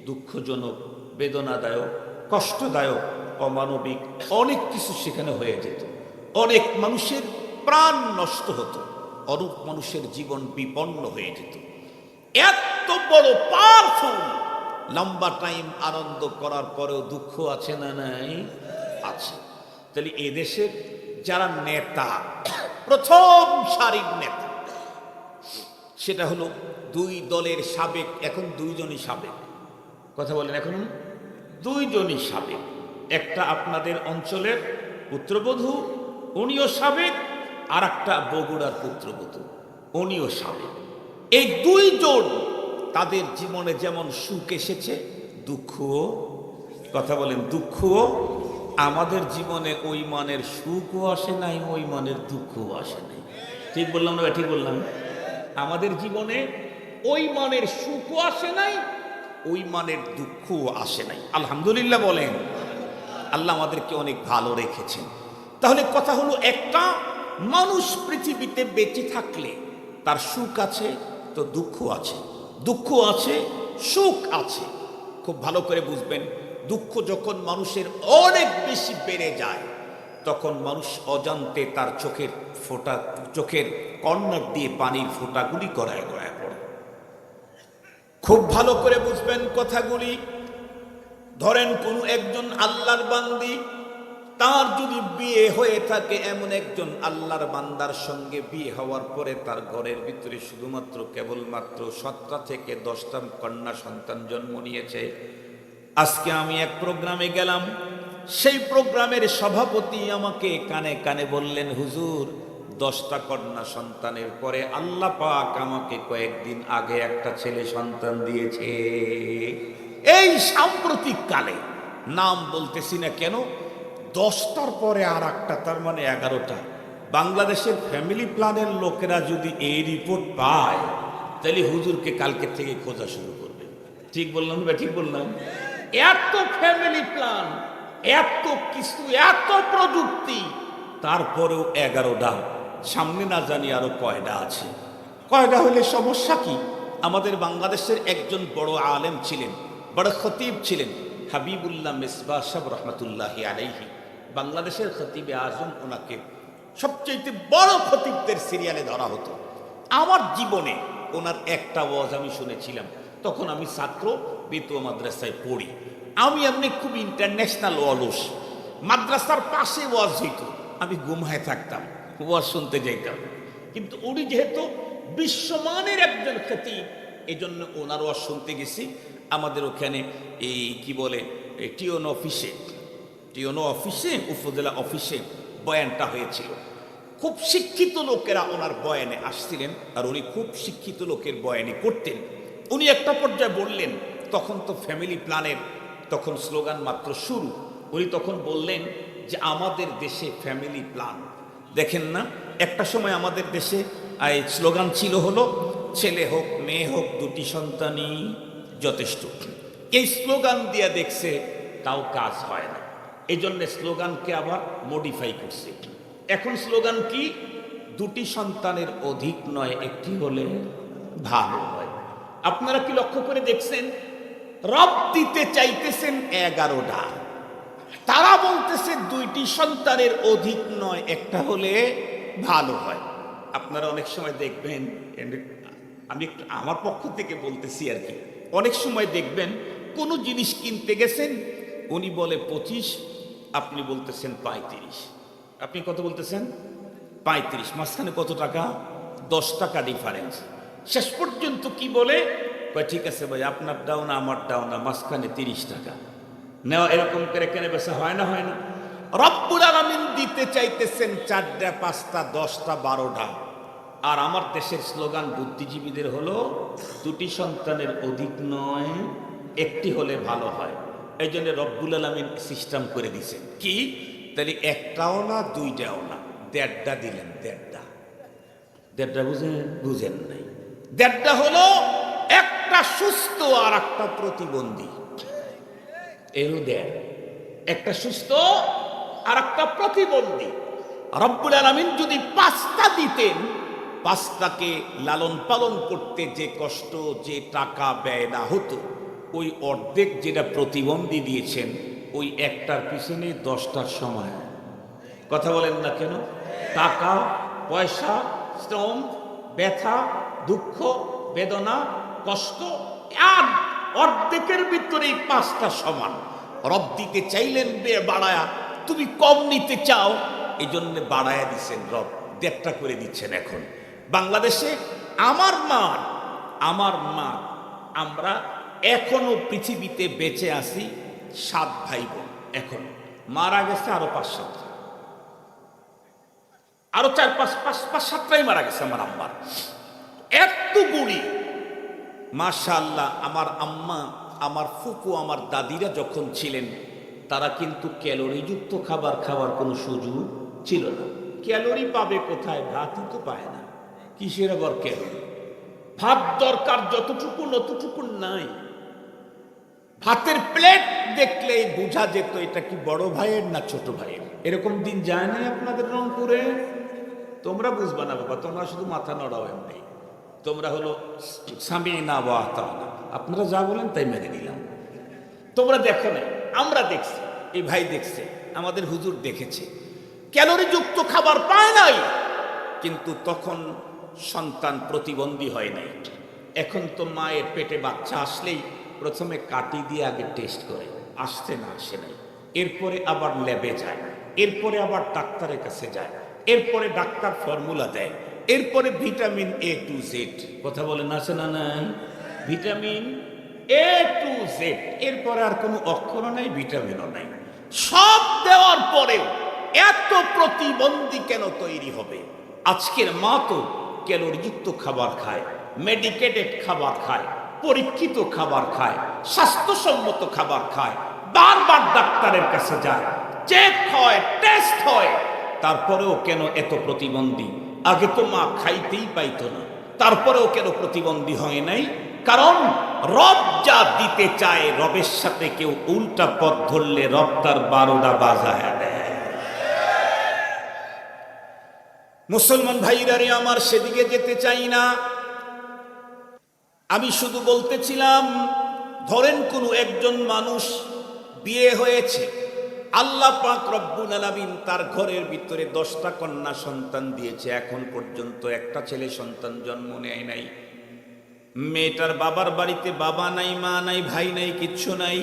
দুঃখজনক, বেদনাদায়ক, কষ্টদায়ক, অমানবিক অনেক কিছু সেখানে হয়ে যেত। অনেক মানুষের প্রাণ নষ্ট হতো, অনেক মানুষের জীবন বিপন্ন হয়ে যেত। এত বড় পাওয়ারফুল লম্বা টাইম আনন্দ করার পরেও দুঃখ আছে না নাই? আছে। তাহলে এদেশের যারা নেতা, প্রথম সারির নেতা, সেটা হলো 2 দলের সাবেক, এখন 2 জনই সাবেক। কথা বলেন, এখন 2 জনই সাবেক। একটা আপনাদের অঞ্চলের পুত্রবধূ, উনিও সাবেক, আর একটা বগুড়ার পুত্রবধূ, উনিও সাবেক। এই 2 জন, তাদের জীবনে যেমন সুখ এসেছে, দুঃখও, কথা বলেন, দুঃখও আমাদের জীবনে ওই মানের সুখও আসে নাই, ওই মানের দুঃখও আসে নাই। ঠিক বললাম না? ঠিক বললাম? আমাদের জীবনে ওই মানের সুখও আসে নাই, ওই মানের দুঃখও আসে নাই। আলহামদুলিল্লাহ বলেন। আল্লাহ আমাদেরকে অনেক ভালো রেখেছেন। তাহলে কথা হলো একটা, মানুষ পৃথিবীতে বেঁচে থাকলে তার সুখ আছে তো দুঃখ আছে, দুঃখ আছে সুখ আছে। খুব ভালো করে বুঝবেন, দুঃখ যখন মানুষের অনেক বেশি বেড়ে যায় তখন মানুষ অজান্তে তার চোখের কর্নার দিয়ে পানির ফোঁটাগুলি গড়ায় গড়ায় পড়ে। খুব ভালো করে বুঝবেন কথাগুলি। ধরেন কোন একজন আল্লাহর বান্দি, তার যদি বিয়ে হয়ে থাকে এমন একজন আল্লাহর বান্দার সঙ্গে, বিয়ে হওয়ার পরে তার ঘরের ভিতরে শুধুমাত্র কেবলমাত্র 7টা থেকে 10টা কন্যা সন্তান জন্ম নিয়েছে। আজকে আমি এক প্রোগ্রামে গেলাম, সেই প্রোগ্রামের সভাপতি আমাকে কানে কানে বললেন, হুজুর 10টা কন্যা সন্তানের পরে আল্লাহ পাক আমাকে কয়েকদিন আগে একটা ছেলে সন্তান দিয়েছে। এই সাম্প্রতিক কালে, নাম বলতেছি না কেন, 10টার পরে আর একটা, তার মানে 11টা। বাংলাদেশের ফ্যামিলি প্ল্যানের লোকেরা যদি এই রিপোর্ট পায় তাহলে হুজুরকে কালকে থেকে খোঁজা শুরু করবে। ঠিক বললাম বা ঠিক বললাম? এত ফ্যামিলি প্ল্যান, এত কিছু, এত প্রযুক্তি, তারপরেও 11টা। সামনে না জানি আরো কয়টা আছে। কয়টা হলে সমস্যা কি? আমাদের বাংলাদেশের একজন বড় আলেম ছিলেন, বড় খতিব ছিলেন, হাবিবুল্লাহ মিসবাহ সাহেব রহমতুল্লাহি আলাইহি। বাংলাদেশের খতিবে আজম, ওনাকে সবচেয়ে বড় খতিবদের সিরিয়ালে ধরা হতো। আমার জীবনে ওনার একটা ওয়াজ আমি শুনেছিলাম, তখন আমি ছাত্র, বেতুয়া মাদ্রাসায় পড়ি। আমি এমনি খুব ইন্টারন্যাশনাল অলস, মাদ্রাসার পাশে ওয়াজ হইতো, আমি ঘুমায় থাকতাম, ওয়াজ শুনতে যাইতাম। কিন্তু উনি যেহেতু বিশ্বমানের একজন খতিব, এই জন্য ওনার ওয়াজ শুনতে গেছি। আমাদের ওখানে এই কি বলে টিওনো অফিসে উপজেলা অফিসে বয়ানটা হয়েছিল। খুব শিক্ষিত লোকেরা ওনার বয়ানে আসছিলেন, আর উনি খুব শিক্ষিত লোকের বয়ানে করতেন। উনি একটা পর্যায়ে বললেন, তখন তো ফ্যামিলি প্ল্যানের তখন স্লোগান মাত্র শুরু। উনি তখন বললেন যে আমাদের দেশে ফ্যামিলি প্ল্যান, দেখেন না, একটা সময় আমাদের দেশে স্লোগান ছিল হলো ছেলে হোক মেয়ে হোক 2টি সন্তানই যথেষ্ট। এই স্লোগান দিয়ে দেখছে তাও কাজ হয় না, এই জন্য স্লোগানকে আবার মডিফাই করছে। এখন স্লোগান কি? 2টি সন্তানের অধিক নয়, একটি হলে ভালো হয়। আপনারা কি লক্ষ্য করে দেখছেন? রব দিতে চাইতেছেন 11টা, তারা বলতেছে 2টি সন্তানের অধিক নয়, একটা হলে ভালো হয়। আপনারা অনেক সময় দেখবেন, আমি একটু আমার পক্ষ থেকে বলতেছি আর কি, অনেক সময় দেখবেন কোনো জিনিস কিনতে গেছেন, উনি বলে 25, আপনি বলতেছেন 35। আপনি কত বলতেছেন? 35। মাঝখানে কত টাকা? 10 টাকা ডিফারেন্স। শেষ পর্যন্ত কি বলে? ঠিক আছে ভাই, আপনার দাও না আমার দাও না, মাঝখানে 30 টাকা নেওয়া। এরকম করে কেনে বেচা হয় না? হয় না? রব্বুল আলামিন দিতে চাইতেছেন 4টা 5টা 10টা 12টা। আর আমার দেশের স্লোগান বুদ্ধিজীবীদের হলো 2টি সন্তানের অধিক নয়, একটি হলে ভালো হয়। এই জন্য রব্বুল আলামিন সিস্টেম করে দিয়েছেন কি, তাহলে একটাও না 2টাও না, 1.5টা দিলেন। 1.5টা বুঝেন নাই? 1.5টা হলো একটা সুস্থ আর একটা প্রতিবন্ধী। এও দেয় একটা সুস্থ আর একটা প্রতিবন্ধী। রব্বুল আলামিন যদি 5টা দিতেন, 5টাকে লালন পালন করতে যে কষ্ট, যে টাকা ব্যয় না হতো, ওই অর্ধেক যেটা প্রতিবন্ধী দিয়েছেন, ওই একটার পিছনে 10টার সময়। কথা বলেন না কেন? টাকা পয়সা, শ্রম, ব্যথা, দুঃখ, বেদনা, কষ্ট, আর অর্ধেকের ভিতরেই 5টা সমান। রব দিতে চাইলেন বাড়ায়া, তুমি কম নিতে চাও, এই জন্য বাড়ায়া দিচ্ছেন রব, 1.5টা করে দিচ্ছেন। এখন বাংলাদেশে আমার মা, আমরা এখনো পৃথিবীতে বেঁচে আছি 7 ভাই বোন। এখন মারা গেছে আরো 5-7, আরো 4-5-7টাই মারা গেছে আমার আম্মার। এত বুড়ি, মাশাআল্লাহ। আমার আম্মা, আমার ফুপু, আমার দাদিরা যখন ছিলেন তারা কিন্তু ক্যালোরিযুক্ত খাবার খাওয়ার কোনো সুযোগ ছিল না। ক্যালোরি পাবে কোথায়? ভাতই তো পায় না, কিসের আবার ক্যালোরি? ভাত দরকার যতটুকু অতটুকু নাই। ভাতের প্লেট দেখলেই বোঝা যেত এটা কি বড় ভাইয়ের না ছোট ভাইয়ের। এরকম দিন যায় না আপনাদের রংপুরে? তোমরা বুঝবা না বাবা, তোমরা শুধু মাথা নড়াও এমনি। তোমরা হলো স্বামী না বা আতানা, আপনারা যা বলেন তাই মেনে নিলাম। তোমরা দেখো না, আমরা দেখছি, এই ভাই দেখছে, আমাদের হুজুর দেখেছে, ক্যালোরিযুক্ত খাবার পায় নাই, কিন্তু তখন সন্তান প্রতিবন্ধী হয় নাই। এখন তো মায়ের পেটে বাচ্চা আসলেই প্রথমে কাটি দিয়ে আগে টেস্ট করে, আসছে না আসে নাই, এরপরে আবার ল্যাবে যায়, এরপরে আবার ডাক্তারের কাছে যায়, এরপরে ডাক্তার ফর্মুলা দেয়, এরপরে ভিটামিন A to Z, কথা বলেন আছে না নাই? ভিটামিন A to Z, এরপরে আর কোনো অক্ষরও নাই, ভিটামিনও নাই। সব দেওয়ার পরেও এত প্রতিবন্ধী কেন তৈরি হবে? আজকের মা তো ক্যালোরিযুক্ত খাবার খায়, মেডিকেটেড খাবার খায়, পরীক্ষিত খাবার খায়, স্বাস্থ্যসম্মত খাবার খায়, বারবার ডাক্তারের কাছে যায়, চেক হয়, টেস্ট হয়, তারপরেও কেন এত প্রতিবন্ধী? আগে তো মা খাইতেই পাইতো না, তারপরেও কেন প্রতিবন্ধী হয় নাই? কারণ রব যা দিতে চায়, রবের সাথে কেউ উল্টা পথ ধরলে রব তার 12টা বাজায় দেয়। মুসলমান ভাইরা রে আমার, সেদিকে যেতে চাই না। আমি শুধু বলতেছিলাম, ধরেন কোন একজন মানুষ বিয়ে হয়েছে, আল্লাহ পাক রব্বুল আলামিন তার ঘরের ভিতরে 10টা কন্যা সন্তান দিয়েছে, এখন পর্যন্ত একটা ছেলে সন্তান জন্ম নেয় নাই। মেয়েটার বাবার বাড়িতে বাবা নাই, মা নাই, ভাই নাই, কিচ্ছু নাই।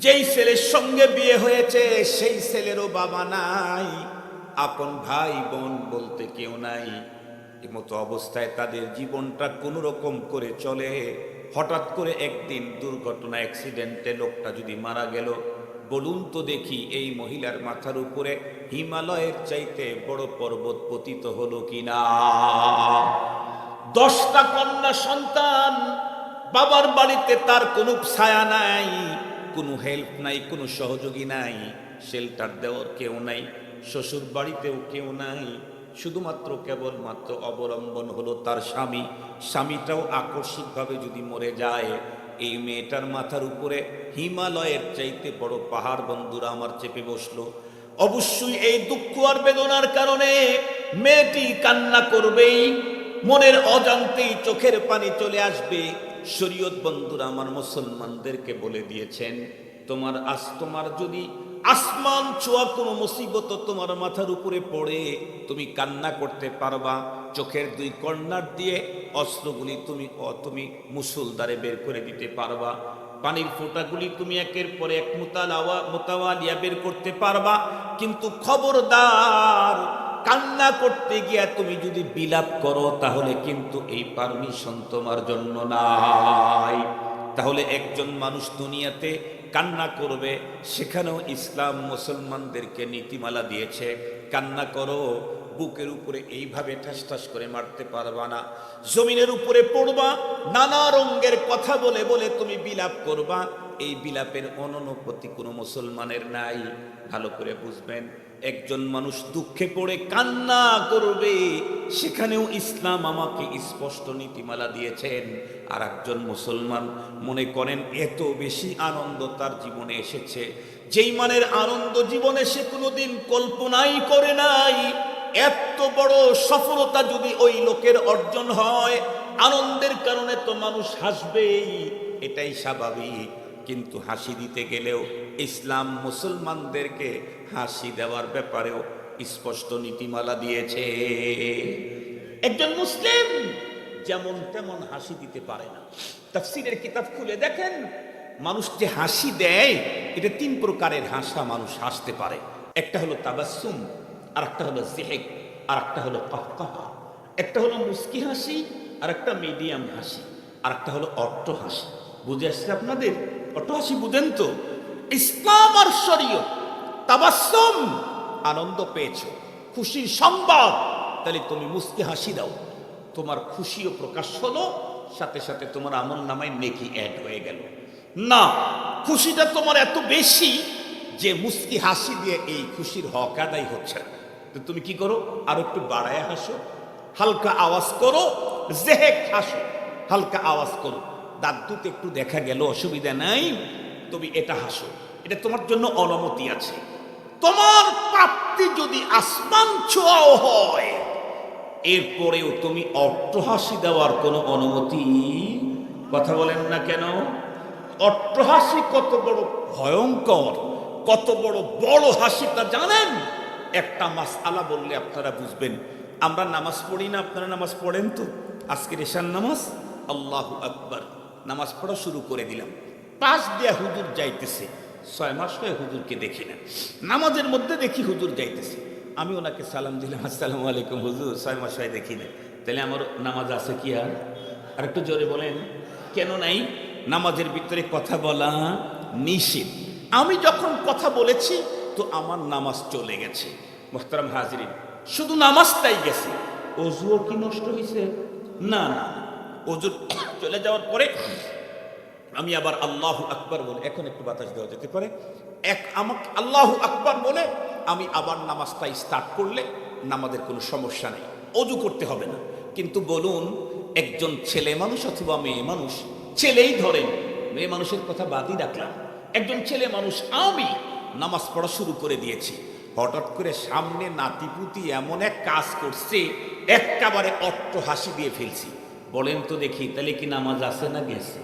যেই ছেলের সঙ্গে বিয়ে হয়েছে সেই ছেলেরও বাবা নাই, আপন ভাই বোন বলতে কেউ নাই। এমতো অবস্থায় তাদের জীবনটা কোনো রকম করে চলে। হঠাৎ করে একদিন দুর্ঘটনা, অ্যাক্সিডেন্টে লোকটা যদি মারা গেল, বলুন তো দেখি এই মহিলার মাথার উপরে হিমালয়ের চাইতে বড় পর্বত পতিত হলো কিনা? 10টা কন্যা সন্তান, বাবার বাড়িতে তার কোনো ছায়া নাই, কোনো হেল্প নাই, কোনো সহযোগী নাই, শেল্টার দেওয়ার কেউ নাই, শ্বশুর বাড়িতেও কেউ নাই, শুধুমাত্র কেবলমাত্র অবলম্বন হলো তার স্বামী। স্বামীটাও আকস্মিকভাবে যদি মরে যায়, এই মেয়েটার মাথার উপরে হিমালয়ের চাইতে বড় পাহাড় বন্ধুরা আমার চেপে বসলো। অবশ্যই এই দুঃখ আর বেদনার কারণে মেয়েটি কান্না করবেই, মনের অজান্তেই চোখের পানি চলে আসবে। শরীয়ত বন্ধুরা আমার মুসলমানদেরকে বলে দিয়েছেন, তোমার যদি আসমান ছোঁয়া কোনো মুসিবত তোমার মাথার উপরে পড়ে, তুমি কান্না করতে পারবা, চোখের 2 কর্নার দিয়ে অস্ত্রগুলি তুমি মুসলদারে বের করে দিতে পারবা, পানির ফোঁটাগুলি তুমি একের পর এক মোতাওয়ালিয়া বের করতে পারবা। কিন্তু খবরদার, কান্না করতে গিয়া তুমি যদি বিলাপ করো, তাহলে কিন্তু এই পারমিশন তোমার জন্য নাই। তাহলে একজন মানুষ দুনিয়াতে কান্না করবে, সেখানেও ইসলাম মুসলমানদেরকে নীতিমালা দিয়েছে, কান্না করো, বুকের উপরে এইভাবে ঠাস ঠাস করে মারতে পারবা না, জমিনের উপরে পড়বা, নানা রঙের কথা বলে বলে তুমি বিলাপ করবা। এই বিলাপের অনুপতি কোনো মুসলমানের নাই। ভালো করে বুঝবেন, একজন মানুষ দুঃখে পড়ে কান্না করবে, সেখানেও ইসলাম আমাকে স্পষ্ট নীতিমালা দিয়েছেন। আর একজন মুসলমান মনে করেন এত বেশি আনন্দ তার জীবনে এসেছে, যেই মানের আনন্দ জীবনে সে কোনোদিন কল্পনাই করে নাই, এত বড় সফলতা যদি ওই লোকের অর্জন হয়, আনন্দের কারণে তো মানুষ হাসবেই, এটাই স্বাভাবিক। কিন্তু হাসি দিতে গেলেও ইসলাম মুসলমানদেরকে হাসি দেওয়ার ব্যাপারেও স্পষ্ট নীতিমালা দিয়েছে। একজন মুসলিম যেমন তেমন হাসি দিতে পারে না। তাফসীরের কিতাব খুলে দেখেন, মানুষ যে হাসি দেয়, এটা 3 প্রকারের হাসা মানুষ হাসতে পারে। একটা হলো তাবাসসুম, আর একটা হলো জিহিক, আর একটা হলো কাহকাহা। একটা হলো মুস্কি হাসি, আর একটা মিডিয়াম হাসি, আর একটা হলো অট্ট হাসি। বুঝে আসছে আপনাদের? অট্ট হাসি বুঝেন তো? ইসলাম আর শরীয়ত, তাবাসসুম আনন্দ পেয়েছো, খুশির সংবাদ, তাহলে তুমি মুস্কি হাসি দাও, তোমার খুশিও প্রকাশ হলো, সাথে সাথে তোমার আমল নামায় নেকি অ্যাড হয়ে গেল। না, খুশিটা তোমার এত বেশি যে মুস্কি হাসি দিয়ে এই খুশির হক আদায় হচ্ছে না। তো তুমি কি করো, আর একটু বাড়ায় হাসো, হালকা আওয়াজ করো, জেহেক হাসো, হালকা আওয়াজ করো, দাঁত দুটো একটু দেখা গেল, অসুবিধা নাই, তুমি এটা হাসো, এটা তোমার জন্য অনুমতি আছে। তোমার প্রাপ্তি যদি আসমান ছোঁয়াও হয়, এরপরেও তুমি অট্টহাসি দেওয়ার কোনো অনুমতি, কথা বলেন না কেন? অট্টহাসি কত বড় ভয়ঙ্কর, কত বড় বড় হাসি তা জানেন? একটা মাসআলা বললে আপনারা বুঝবেন। আমরা নামাজ পড়ি না, আপনারা নামাজ পড়েন তো? আজকের এশার নামাজ, আল্লাহু আকবার, নামাজ পড়া শুরু করে দিলাম, পাশ দিয়া হুজুর যাইতেছে, 6 মাস হয়ে হুজুরকে দেখি না, নামাজের মধ্যে দেখি হুজুর যাইতেছে, আমি ওনাকে সালাম দিলাম, আসসালামু আলাইকুম হুজুর, 6 মাস হয়ে দেখি না, তাহলে আমার নামাজ আছে কি? আর একটু জোরে বলেন, কেন নাই? নামাজের ভিতরে কথা বলা নিষেধ। আমি যখন কথা বলেছি তো আমার নামাজ চলে গেছে। মোহতারাম হাজরিন, শুধু নামাজটাই গেছে, অজুও কি নষ্ট হয়েছে? না না, অজু চলে যাওয়ার পরে আমি আবার আল্লাহু আকবার বলে, এখন একটু বাতাস দেওয়া যেতে পারে, আমাকে আল্লাহু আকবার বলে আমি আবার নামাজটা স্টার্ট করলে নামাজের কোনো সমস্যা নেই, অজু করতে হবে না। কিন্তু বলুন, একজন ছেলে মানুষ অথবা মেয়ে মানুষ, ছেলেই ধরেন, মেয়ে মানুষের কথা বাদই রাখলাম, একজন ছেলে মানুষ, আমি নামাজ পড়া শুরু করে দিয়েছি, হঠাৎ করে সামনে নাতিপুতি এমন এক কাজ করছে, একেবারে অট্টহাসি দিয়ে ফেলছি, বলেন তো দেখি, তাহলে কি নামাজ আছে না গেছে?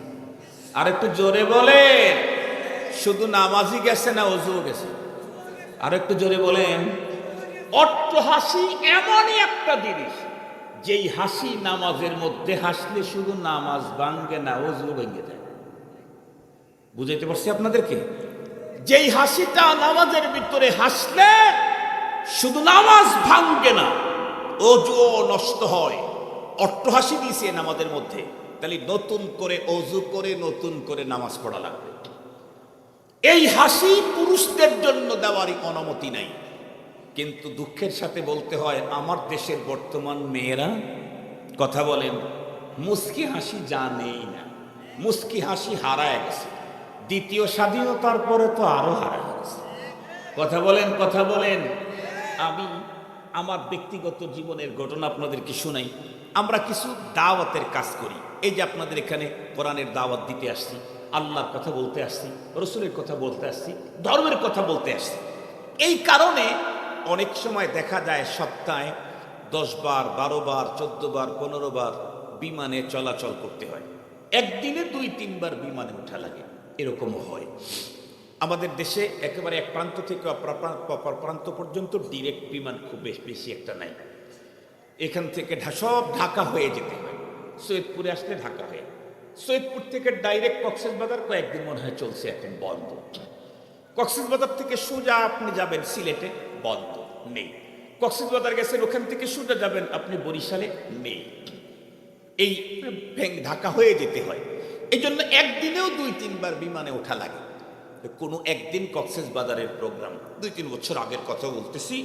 আর একটু জোরে বলেন, শুধু নামাজই গেছে না অজুও গেছে? আর একটু জোরে বলেন। অট্টহাসি এমনই একটা জিনিস, যেই হাসি নামাজের মধ্যে হাসলে শুধু নামাজ ভাঙ্গে না, অজু ভেঙে যায়। বুঝাইতে পারছি আপনাদেরকে? যেই হাসিটা নামাজের ভিতরে হাসলে শুধু নামাজ ভাঙ্গে না, অজুও নষ্ট হয়। অট্টহাসি দিয়েছে নামাজের মধ্যে, তাহলে নতুন করে অজু করে নতুন করে নামাজ পড়া লাগবে। এই হাসি পুরুষদের জন্য দেওয়ারই অনুমতি নাই। কিন্তু দুঃখের সাথে বলতে হয়, আমার দেশের বর্তমান মেয়েরা, কথা বলেন, মুস্কি হাসি জানেই না, মুস্কি হাসি হারায় গেছে। দ্বিতীয় স্বাধীনতার পরে তো আরো হারায় গেছে। কথা বলেন, কথা বলেন। আমি আমার ব্যক্তিগত জীবনের ঘটনা আপনাদেরকে শোনাই। আমরা কিছু দাওয়াতের কাজ করি, এই যে আপনাদের এখানে কোরআনের দাওয়াত দিতে আসছি, আল্লাহর কথা বলতে আসছি, রসুলের কথা বলতে আসছি, ধর্মের কথা বলতে আসছি। এই কারণে অনেক সময় দেখা যায় সপ্তাহে 10 বার, 12 বার, 14 বার, 15 বার বিমানে চলাচল করতে হয়। একদিনে 2-3 বার বিমানে ওঠা লাগে, এরকমও হয়। আমাদের দেশে একেবারে এক প্রান্ত থেকে অপর প্রান্ত পর্যন্ত ডিরেক্ট বিমান খুব বেশি একটা নাই। এখান থেকে সব ঢাকা হয়ে যেতে হয়, সৈয়দপুরে আসলে ঢাকা হয়ে, সৈয়দপুর থেকে ডাইরেক্ট কক্সবাজার কয়েকদিন মনে হয় চলছে, এখন বন্ধ। কক্সবাজার থেকে সোজা আপনি যাবেন সিলেটে, বন্ধ, নেই। কক্সবাজার গেছেন, ওখান থেকে সোজা যাবেন আপনি বরিশালে, নেই। এই ঢাকা হয়ে যেতে হয়। এই জন্য একদিনেও 2-3 বার বিমানে ওঠা লাগে। কোনো একদিন কক্সবাজারের প্রোগ্রাম, 2-3 বছর আগের কথা বলতেছি,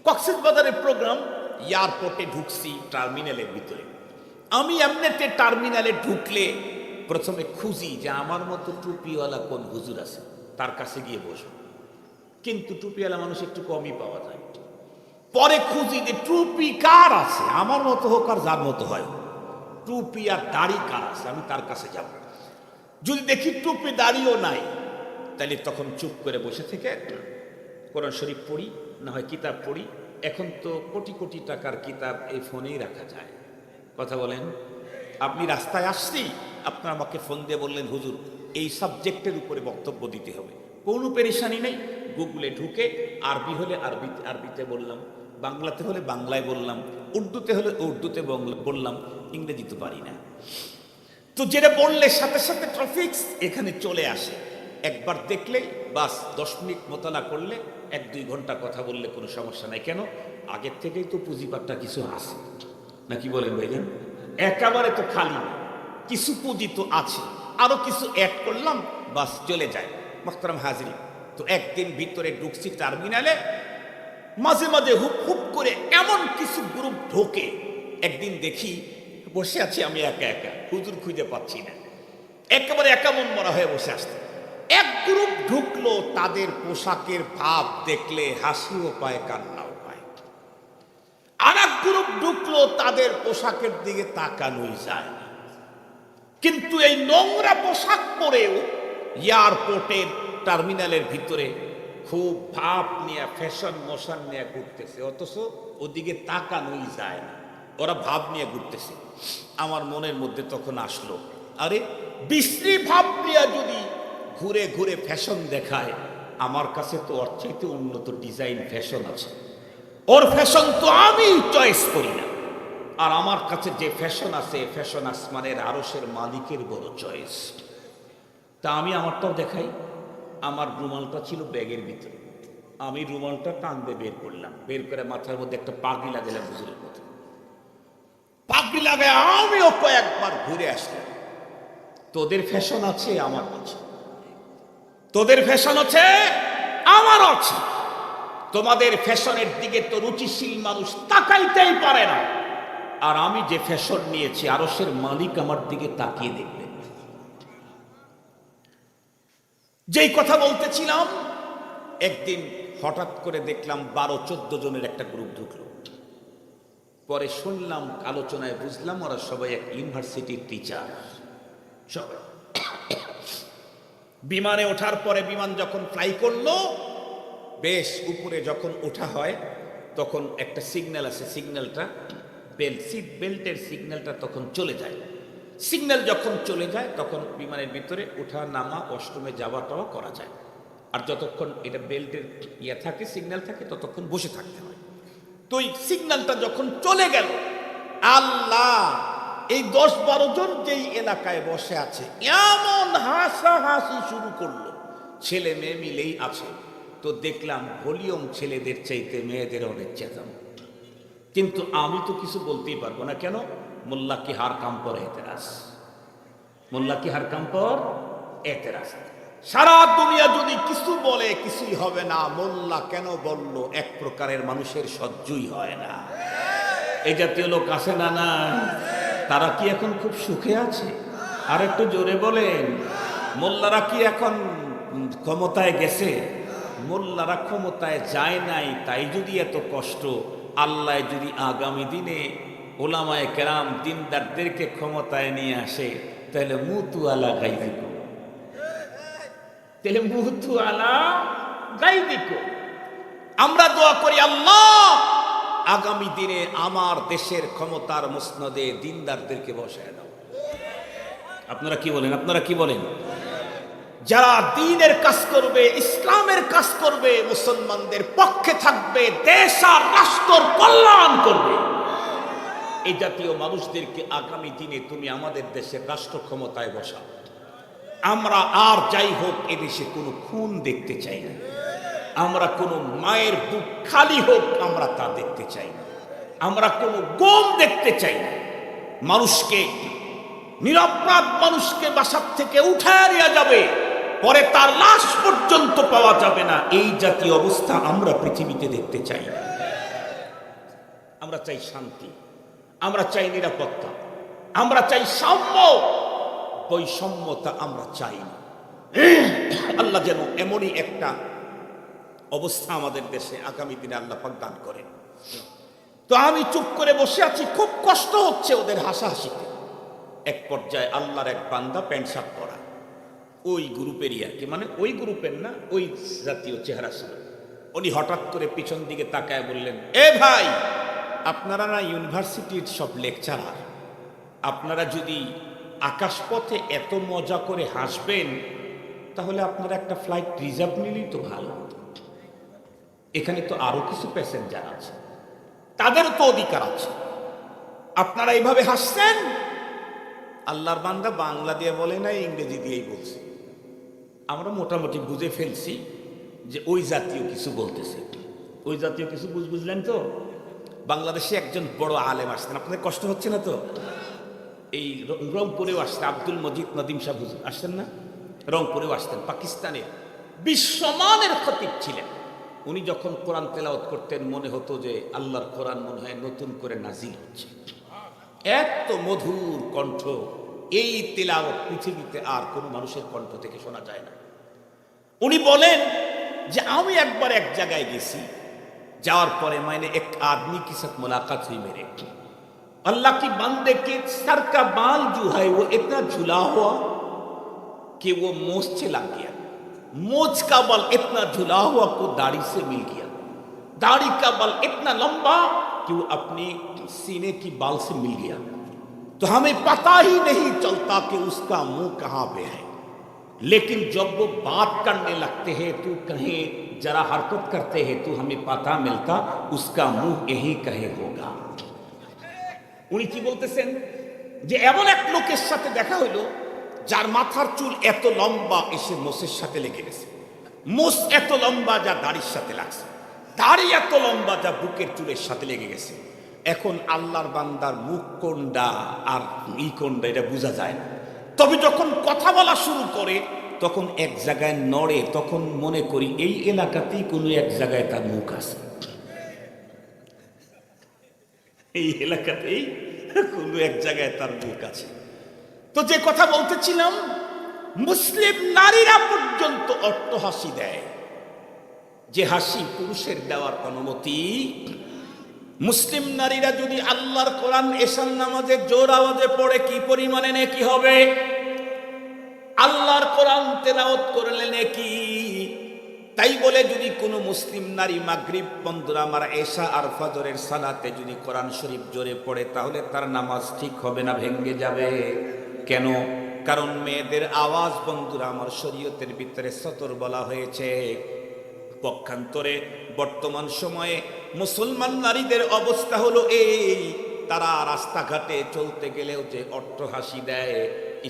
কক্সবাজারের প্রোগ্রাম, এয়ারপোর্টে ঢুকছি টার্মিনালের ভিতরে। আমি এমনিতে টার্মিনালে ঢুকলে প্রথমে খুঁজি যে আমার মতো টুপিওয়ালা কোন হুজুর আছে, তার কাছে গিয়ে বসবো। কিন্তু টুপিওয়ালা মানুষ একটু কমই পাওয়া যায়। পরে খুঁজি যে টুপি কার আছে, আমার মতো হোক আর যার মতো হয়, টুপি আর দাড়ি কার আছে, আমি তার কাছে যাব। যদি দেখি টুপি দাড়িও নাই, তাহলে তখন চুপ করে বসে থেকে কোরআন শরীফ পড়ি, না হয় কিতাব পড়ি। এখন তো কোটি কোটি টাকার কিতাব এই ফোনেই রাখা যায়। কথা বলেন। আপনি রাস্তায় আসছি, আপনার আমাকে ফোন দিয়ে বললেন, হুজুর এই সাবজেক্টের উপরে বক্তব্য দিতে হবে, কোনো পেরেশানি নেই। গুগলে ঢুকে আরবি হলে আরবিতে বললাম, বাংলাতে হলে বাংলায় বললাম, উর্দুতে হলে উর্দুতে বললাম, ইংরেজি তো পারি না। তো যেটা বললে সাথে সাথে ট্রাফিক্স এখানে চলে আসে। একবার দেখলেই বাস, 10 মিনিট মোতালা করলে 1-2 ঘন্টা কথা বললে কোনো সমস্যা নাই। কেন? আগের থেকেই তো পুঁজিপাটটা কিছু আছে, নাকি বলেন ভাইজান? একেবারে তো খালি না, কিছু পুঁজি তো আছে, আরো কিছু অ্যাড করলাম, বাস চলে যায়। মোহতারাম হাজরি, তো একদিন ভিতরে ঢুকছি টার্মিনালে, মাঝে মাঝে হুপ হুপ করে এমন কিছু গ্রুপ ঢোকে। একদিন দেখি বসে আছি আমি একা একা, হুজুর খুঁজে পাচ্ছি না, একেবারে একা মন মরা হয়ে বসে আসতে। এক গ্রুপ ঢুকলো, তাদের পোশাকের ভাব দেখলে হাসিও পায় কান্নাও পায়। আর এক গ্রুপ ঢুকলো, তাদের পোশাকের দিকে তাকানোই যায় না। কিন্তু এই নোংরা পোশাক পরেও এয়ারপোর্টের টার্মিনালের ভিতরে খুব ভাব নিয়ে ফ্যাশন মোশন নিয়ে ঘুরতেছে, অথচ ওদিকে তাকানোই যায় না, ওরা ভাব নিয়ে ঘুরতেছে। আমার মনের মধ্যে তখন আসলো, আরে বিশ্রী ভাব নিয়ে যদি ঘুরে ঘুরে ফ্যাশন দেখায়, আমার কাছে তো ওর চাইতে উন্নত ডিজাইন ফ্যাশন আছে, ওর ফ্যাশন তো আমি চয়েস করি না। আর আমার কাছে যে ফ্যাশন আছে, ফ্যাশন আসমানের আরশের মালিকের বড় চয়েস। তা আমি আমারটাও দেখাই। আমার রুমালটা ছিল ব্যাগের ভিতরে, আমি রুমালটা টান দিয়ে বের করলাম, বের করে মাথার মধ্যে একটা পাগড়ি লাগালাম, হুজুরের মতো পাগড়ি লাগায় আমিও কয়েকবার ঘুরে আসলাম। তোদের ফ্যাশন আছে, আমার আছে। তোদের ফ্যাশন আছে, আমার আছে। তোমাদের ফ্যাশনের দিকে তো রুচিশীল মানুষ তাকাইতেই পারে না। আর আমি যে ফ্যাশন নিয়েছি, আরশের মালিক আমার দিকে তাকিয়ে দেখবেন। যেই কথা বলতেছিলাম, একদিন হঠাৎ করে দেখলাম 12-14 জনের একটা গ্রুপ ঢুকলো। পরে শুনলাম, আলোচনায় বুঝলাম ওরা সবাই এক ইউনিভার্সিটির টিচার। সবাই বিমানে ওঠার পরে, বিমান যখন ফ্লাই করলো, বেশ উপরে যখন ওঠা হয় তখন একটা সিগন্যাল আছে, সিগন্যালটা সিট বেল্টের সিগন্যালটা তখন চলে যায়। সিগন্যাল যখন চলে যায় তখন বিমানের ভিতরে ওঠা নামা, ওয়াশরুমে যাওয়া টাওয়া করা যায়। আর যতক্ষণ এটা বেল্টের থাকে, সিগন্যাল থাকে, ততক্ষণ বসে থাকতে হয়। তো এই সিগন্যালটা যখন চলে গেল, আল্লাহ, এই 10-12 জন যেই এলাকায় বসে আছে, এমন হাসাহাসি শুরু করলো, ছেলে মেয়ে মিলেই আছে। তো দেখলাম ভলিউম ছেলেদের চাইতে মেয়েদের অনেক চেঁচানো। কিন্তু আমি তো কিছু বলতেই পারবো না। কেন? মোল্লা কি হার কাম পর এতেরাজ, মোল্লা কি হার কাম পর এতেরাজ। সারা দুনিয়া যদি কিছু বলে কিছুই হবে না, মোল্লা কেন বলল, এক প্রকারের মানুষের সহ্যই হয় না। এই জাতীয় লোক আছে না? না, তারা কি এখন খুব সুখে আছে? আর একটু জোরে বলেন। মোল্লারা কি এখন ক্ষমতায় গেছে? মোল্লারা ক্ষমতায় যায় নাই, তাই যদি এত কষ্ট, আল্লাহ যদি আগামী দিনে ওলামায়ে কেরাম দিনদারদেরকে ক্ষমতায় নিয়ে আসে, তাহলে মুতু আলা গাইদিকো, তাহলে মুতু আলা গাইদিকো। আমরা দোয়া করি, আল্লাহ আগামী দিনে আমার দেশের ক্ষমতার মুসনদে দিনদারদেরকে বসায় দাও। আপনারা কি বলেন? আপনারা কি বলেন? যারা দ্বীনের কাজ করবে, ইসলামের কাজ করবে, মুসলমানদের পক্ষে থাকবে, দেশ আর রাষ্ট্রের কল্যাণ করবে, এই জাতীয় মানুষদেরকে আগামী দিনে তুমি আমাদের দেশের রাষ্ট্র ক্ষমতায় বসাও। আমরা আর যাই হোক, এদেশে কোনো খুন দেখতে চাই না, আমরা কোনো মায়ের বুক খালি হোক, আমরা তা দেখতে চাই না, আমরা কোনো গম দেখতে চাই না। মানুষকে, নিরপরাধ মানুষকে বাসার থেকে উঠায় নেওয়া যাবে, পরে তার লাশ পর্যন্ত পাওয়া যাবে না, এই জাতীয় অবস্থা আমরা পৃথিবীতে দেখতে চাই না। আমরা চাই শান্তি, আমরা চাই নিরাপত্তা, আমরা চাই সাম্য, বৈষম্যতা আমরা চাই না। আল্লাহ যেন এমনই একটা অবস্থা আমাদের দেশে আগামী দিনে আল্লাহ পাক দান করেন। তো আমি চুপ করে বসে আছি, খুব কষ্ট হচ্ছে ওদের হাসাহাসিতে। এক পর্যায়ে আল্লাহর এক বান্দা প্যান্ট শার্ট পরা, ওই গ্রুপেরই আর কি, মানে ওই গ্রুপের না, ওই জাতীয় চেহারা ছিল। উনি হঠাৎ করে পিছন দিকে তাকায় বললেন, এ ভাই, আপনারা না ইউনিভার্সিটির সব লেকচারার, আপনারা যদি আকাশপথে এত মজা করে হাসবেন, তাহলে আপনারা একটা ফ্লাইট রিজার্ভ নিলেই তো ভালো হতো। এখানে তো আরো কিছু প্যাসেঞ্জার আছে, তাদেরও তো অধিকার আছে, আপনারা এইভাবে হাসছেন। আল্লাহর বান্দা বাংলা দিয়ে বলে না, ইংরেজি দিয়েই বলছে। আমরা মোটামুটি বুঝে ফেলছি যে ওই জাতীয় কিছু বলতেছে। ওই জাতীয় কিছু বুঝলেন তো? বাংলাদেশে একজন বড় আলেম আসতেন, আপনাদের কষ্ট হচ্ছে না তো? এই রংপুরেও আসতেন, আব্দুল মজিদ নদীম সাহেব হুজুর আসতেন না? রংপুরেও আসতেন। পাকিস্তানের বিশ্বমানের খতিব ছিলেন। উনি যখন কোরআন তেলাওয়াত করতেন, মনে হতো যে আল্লাহর কোরআন মনে হয় নতুন করে নাজিল হচ্ছে। এত মধুর কণ্ঠ, এই তেলাওয়াত পৃথিবীতে আর কোনো মানুষের কণ্ঠ থেকে শোনা যায় না। উনি বলেন যে আমি একবার এক জায়গায় গেছি, যাওয়ার পরে मैंने एक आदमी के साथ मुलाकात हुई मेरे, अल्लाह की बंदे के सर का बाल जो है वो इतना झुला हुआ कि वो मोछ से लग गया, मोछ का बाल इतना झुला हुआ को दाढ़ी से मिल गया, दाढ़ी का बाल इतना लंबा कि वो अपने सीने की बाल से मिल गया, तो हमें पता ही नहीं चलता कि उसका मुंह कहां पे है, लेकिन जब वो बात करने लगते हैं तो कहीं जरा हरकत करते हैं तो हमें पता मिलता उसका मुंह यही कहे होगा। উনি কি বলতেছেন যে এমন এক লোকের সাথে দেখা হইলো যার মাথার চুল এত লম্বা এসে মোষের সাথে লেগে গেছে, মোষ এত লম্বা যা দাড়ির সাথে লাগছে, দাড়ি এত লম্বা যা বুকের চুলের সাথে লেগে গেছে। এখন আল্লাহর বান্দার মুখ কোনটা আর কোনটা এটা বোঝা যায় না, তবে যখন কথা বলা শুরু করে তখন এক জায়গায় নড়ে, তখন মনে করি এই এলাকাতেই কোনো এক জায়গায় তার মুখ আছে, এই এলাকাতেই কোনো এক জায়গায় তার মুখ আছে। তো যে কথা বলতেছিলাম, মুসলিম নারীরা পর্যন্ত অট্টহাসি দেয়, যে হাসি পুরুষের দেওয়ার অনুমতি। মুসলিম নারীরা যদি আল্লাহর কোরআন এশার নামাজে জোর আওয়াজে পড়ে কি পরিমাণে নেকি হবে, আল্লাহর কোরআন তেলাওয়াত করলে নেকি। তাই বলে যদি কোনো মুসলিম নারী মাগরিব, বন্ধুরা আমার, এশা আর ফজরের সালাতে যদি কোরআন শরীফ জোরে পড়ে তাহলে তার নামাজ ঠিক হবে না, ভেঙে যাবে। কেন? কারণ মেয়েদের আওয়াজ, বন্ধুরা আমার, শরীয়তের ভিতরে সতর বলা হয়েছে। পক্ষান্তরে বর্তমান সময়ে মুসলমান নারীদের অবস্থা হলো এই, তারা রাস্তাঘাটে চলতে গেলেও যে অট্টহাসি দেয়।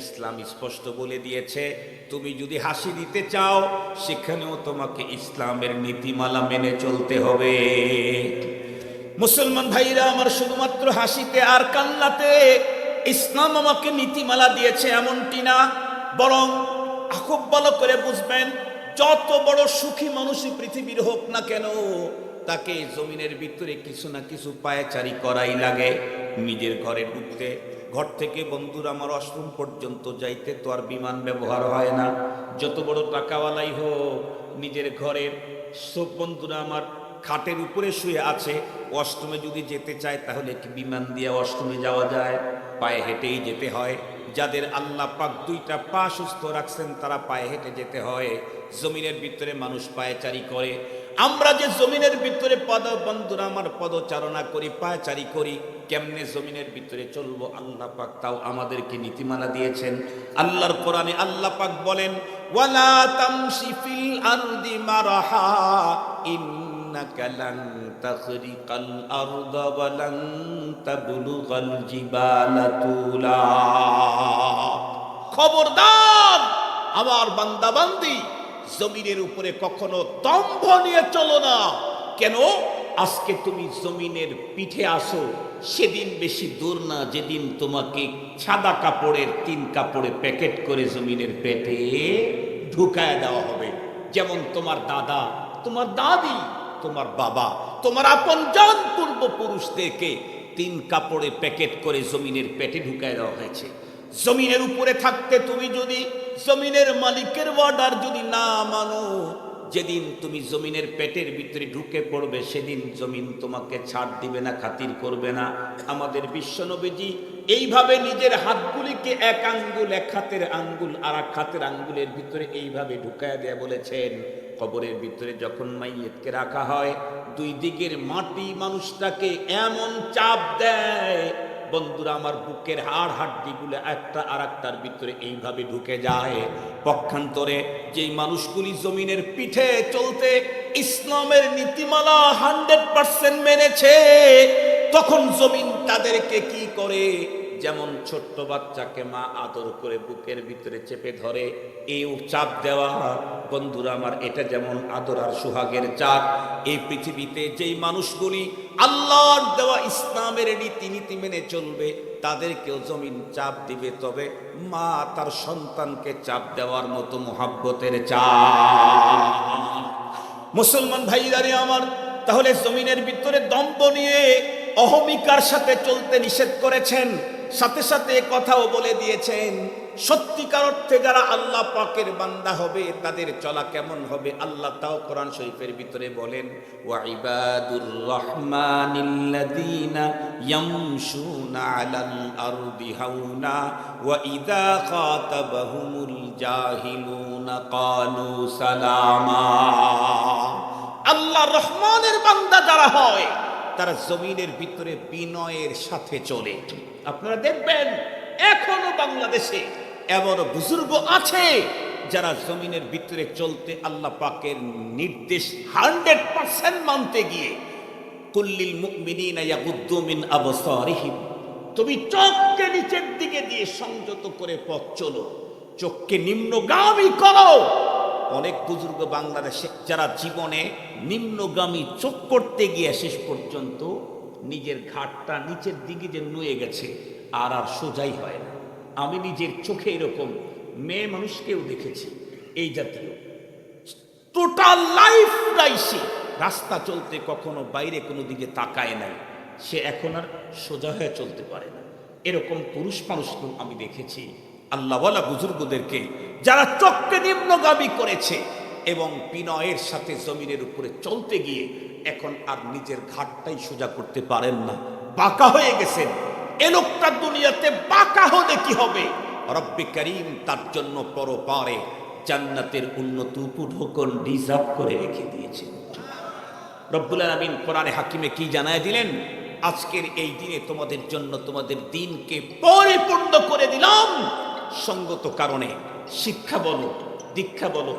ইসলাম স্পষ্ট বলে দিয়েছে, তুমি যদি হাসি দিতে চাও সেখানেও তোমাকে ইসলামের নীতিমালা মেনে চলতে হবে। মুসলমান ভাইরা আমার, শুধুমাত্র হাসিতে আর কান্নাতে ইসলাম আমাকে নীতিমালা দিয়েছে এমনটি না, বরং খুব ভালো করে বুঝবেন, যত বড় সুখী মানুষই পৃথিবীর হোক না কেন, তাকে জমিনের ভিতরে কিছু না কিছু পায়চারি করাই লাগে। নিজের ঘরে ঢুকতে, ঘর থেকে বন্ধুরা আমার ওয়াশরুম পর্যন্ত যাইতে তো আর বিমান ব্যবহার হয় না। যত বড় টাকাওয়ালাই হোক, নিজের ঘরের সব বন্ধুরা আমার খাটের উপরে শুয়ে আছে, ওয়াশরুমে যদি যেতে চায় তাহলে কি বিমান দিয়ে ওয়াশরুমে যাওয়া যায়? পায়ে হেঁটেই যেতে হয়। যাদের আল্লাহ পাক দুইটা পা সুস্থ রাখছেন তারা পায়ে হেঁটে যেতে হয়। জমিনের ভিতরে মানুষ পায়চারি করে। আমরা যে জমিনের ভিতরে বন্ধুরা আমার পদচারণা করি, পায়চারি করি, কেমনে জমিনের ভিতরে চলবো আল্লাহ পাক তাও আমাদেরকে নীতিমালা দিয়েছেন। আল্লাহর কোরআনে আল্লাহ পাক বলেন, ওয়ালা তামশি ফিল আরদি মারহা ইন্নাকা লান তাখরিকাল আরদা ওয়া লান তাবলুগাল জিবালা তুলা। খবরদার আমার বান্দা বান্দি, জমিনের উপরে কখনো দম্ভ নিয়ে চলো না। কেন? আজকে তুমি জমিনের পিঠে আসো, সেদিন বেশি দূর না যেদিন তোমাকে সাদা কাপড়ের 3 কাপড়ে প্যাকেট করে জমিনের পেটে ঢুকায় দেওয়া হবে। যেমন তোমার দাদা, তোমার দাদি, তোমার বাবা, তোমার আপনজন পূর্বপুরুষদেরকে 3 কাপড়ে প্যাকেট করে জমিনের পেটে ঢুকায় দেওয়া হয়েছে। জমিনের উপরে থাকতে তুমি যদি জমিনের মালিকের অর্ডার যদি না মানো, যেদিন তুমি জমিনের পেটের ভিতরে ঢুকে পড়বে সেদিন জমিন তোমাকে ছাড় দিবে না, খাতির করবে না। আমাদের বিশ্বনবীজি এইভাবে নিজের হাতগুলিকে এক আঙ্গুল, এক হাতের আঙ্গুল আর এক হাতের আঙ্গুলের ভিতরে এইভাবে ঢুকায় দেয়া বলেছেন, কবরের ভিতরে যখন মাইয়িতকে রাখা হয়, 2 দিকের মাটি মানুষটাকে এমন চাপ দেয়, বন্ধুরা আমার, বুকের হাড় হাড্ডিগুলো একটা আর একটার ভিতরে এইভাবে ঢুকে যায়। পক্ষান্তরে যেই মানুষগুলি জমিনের পিঠে চলতে ইসলামের নীতিমালা 100% মেনেছে, তখন জমিন তাদেরকে কি করে, যেমন ছোট্ট বাচ্চাকে মা আদর করে বুকের ভিতরে চেপে ধরে, এই চাপ দেওয়া, বন্ধুরা আমার, এটা যেমন আদর আর সুহাগের চাপ। এই পৃথিবীতে যেই মানুষগুলি আল্লাহর দেওয়া ইসলামের নীতি মেনে চলবে তাদেরকেও জমিন চাপ দিবে, তবে মা তার সন্তানকে চাপ দেওয়ার মতো মোহাব্বতের চাপ। মুসলমান ভাইরা রে আমার, তাহলে জমিনের ভিতরে দম্ভ নিয়ে অহমিকার সাথে চলতে নিষেধ করেছেন। সাথে সাথে কথাও বলে দিয়েছেন সত্যিকার অর্থে যারা আল্লাহ পাকের বান্দা হবে তাদের চলা কেমন হবে। আল্লাহ তাও কোরআন শরীফের ভিতরে বলেন, ওয়া ইবাদুর রাহমানিল্লাযীনা ইয়ামশুনা আলাল আরদি হাওনা ওয়া ইযা খাতাবাহুমুল জাহিলুনা ক্বালু সালামা। আল্লাহ রহমানের বান্দা যারা হয় তারা জমিনের ভিতরে বিনয়ের সাথে চলে। আপনারা দেখবেন এখনো বাংলাদেশে এমন বুজুর্গ আছে যারা জমিনের ভিতরে চলতে আল্লাহ পাকের নির্দেশ 100% মানতে গিয়ে কুল্লিল মুমিনিনা ইয়াগুদ্দু মিন আবসারিহিম, তুমি চোখকে নিচের দিকে দিয়ে সংযত করে পথ চলো, চোখকে নিম্নগামী করো। অনেক বুজুর্গ বাংলাদেশে যারা জীবনে নিম্নগামী চোখ করতে গিয়ে শেষ পর্যন্ত নিজের ঘাটটা নিচের দিকে যে নুয়ে গেছে আর সোজাই হয় না। আমি নিজের চোখে এরকম মেয়ে মানুষকেও দেখেছি এই জাতীয় টোটাল লাইফটাই সে রাস্তা চলতে কখনো বাইরে কোনো দিকে তাকায় নাই, সে এখন আর সোজা হয়ে চলতে পারে না। এরকম পুরুষ মানুষকেও আমি দেখেছি আল্লাহওয়ালা বুজুর্গদেরকে যারা চোখকে নিম্নগামী করেছে এবং বিনয়ের সাথে জমিনের উপরে চলতে গিয়ে এখন আর নিজের ঘাটটাই সোজা করতে পারেন না, বাঁকা হয়ে গেছেন। এ লোকটা দুনিয়াতে বাঁকা হলে কি হবে? রব্বে করিম তার জন্য পরপারে জান্নাতের উন্নত উপঢৌকন রিজার্ভ করে রেখে দিয়েছেন। রব্বুল আলামিন কোরআনে হাকিমে কি জানায় দিলেন? আজকের এই দিনে তোমাদের জন্য তোমাদের দিনকে পরিপূর্ণ করে দিলাম। সঙ্গত কারণে শিক্ষা বলো, দীক্ষা বলো,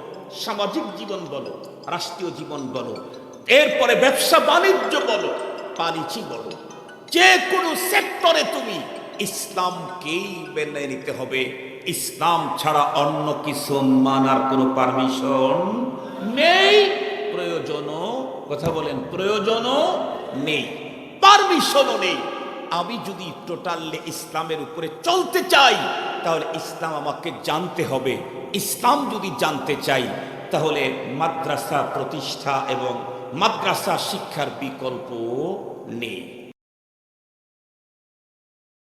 সামাজিক জীবন বলো, রাষ্ট্রীয় জীবন বলো, এরপরে ব্যবসা বাণিজ্য বলো, বাণিজ্য বলো, যে কোনো সেক্টরে তুমি ইসলামকেই মেনে নিতে হবে। ইসলাম ছাড়া অন্য কিছু মানার কোনো পারমিশন নেই, প্রয়োজনও, কথা বলেন, প্রয়োজনও নেই, পারমিশনও নেই। আমি যদি টোটালি ইসলামের উপরে চলতে চাই তাহলে ইসলাম আমাকে জানতে হবে। ইসলাম যদি জানতে চাই তাহলে মাদ্রাসা প্রতিষ্ঠা এবং মাদ্রাসা শিক্ষার বিকল্প নেই।